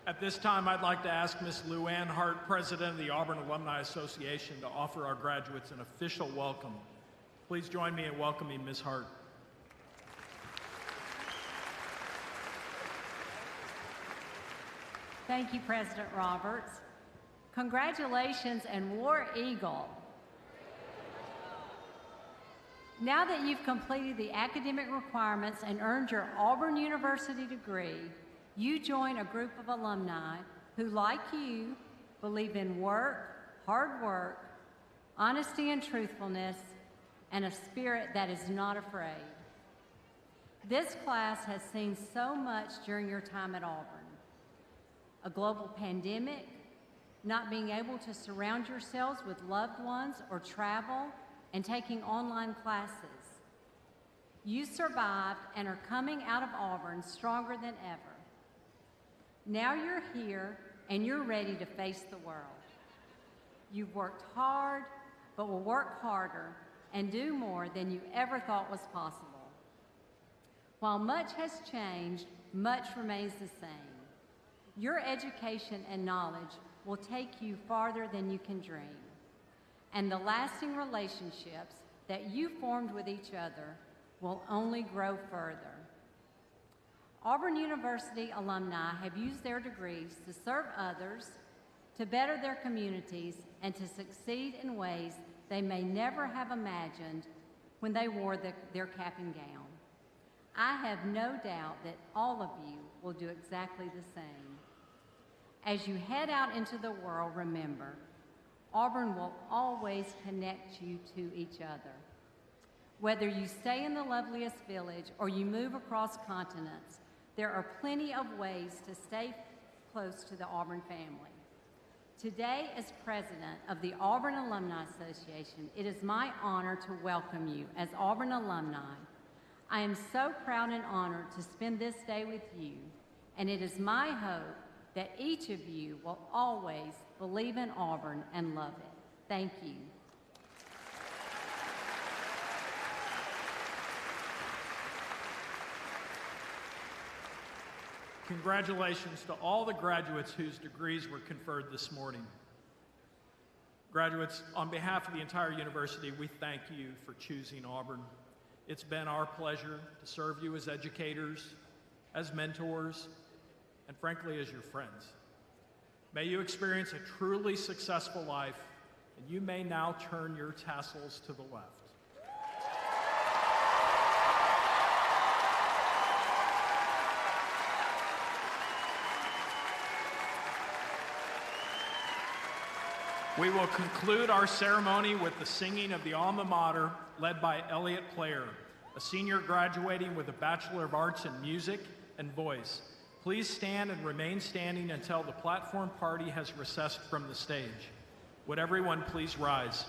At this time, I'd like to ask Ms. Lou Ann Hart, President of the Auburn Alumni Association, to offer our graduates an official welcome. Please join me in welcoming Ms. Hart. Thank you, President Roberts. Congratulations and War Eagle. Now that you've completed the academic requirements and earned your Auburn University degree, you join a group of alumni who, like you, believe in work, hard work, honesty and truthfulness, and a spirit that is not afraid. This class has seen so much during your time at Auburn. A global pandemic, not being able to surround yourselves with loved ones or travel, and taking online classes. You survived and are coming out of Auburn stronger than ever. Now you're here and you're ready to face the world. You've worked hard, but will work harder and do more than you ever thought was possible. While much has changed, much remains the same. Your education and knowledge will take you farther than you can dream. and the lasting relationships that you formed with each other will only grow further. Auburn University alumni have used their degrees to serve others, to better their communities, and to succeed in ways they may never have imagined when they wore their cap and gown. I have no doubt that all of you will do exactly the same. As you head out into the world, remember, Auburn will always connect you to each other. Whether you stay in the loveliest village or you move across continents, there are plenty of ways to stay close to the Auburn family. Today, as president of the Auburn Alumni Association, it is my honor to welcome you as Auburn alumni. I am so proud and honored to spend this day with you, and it is my hope that each of you will always believe in Auburn and love it. Thank you. Congratulations to all the graduates whose degrees were conferred this morning. Graduates, on behalf of the entire university, we thank you for choosing Auburn. It's been our pleasure to serve you as educators, as mentors, and frankly, as your friends. May you experience a truly successful life, and you may now turn your tassels to the left. We will conclude our ceremony with the singing of the alma mater led by Elliot Player, a senior graduating with a Bachelor of Arts in Music and Voice. Please stand and remain standing until the platform party has recessed from the stage. Would everyone please rise?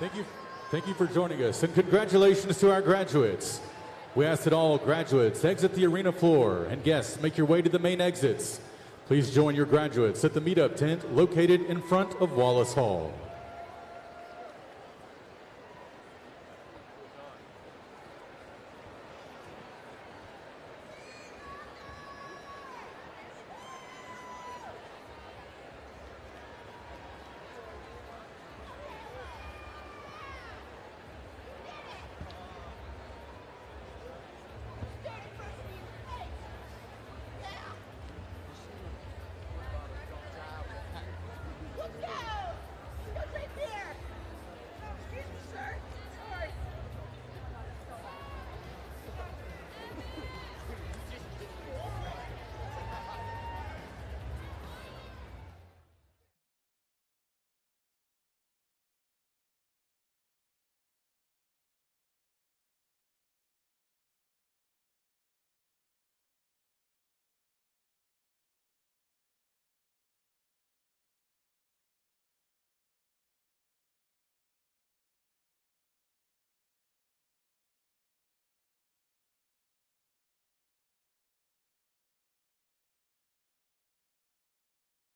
Thank you for joining us, and congratulations to our graduates. We ask that all graduates exit the arena floor, and guests make your way to the main exits. Please join your graduates at the meetup tent located in front of Wallace Hall.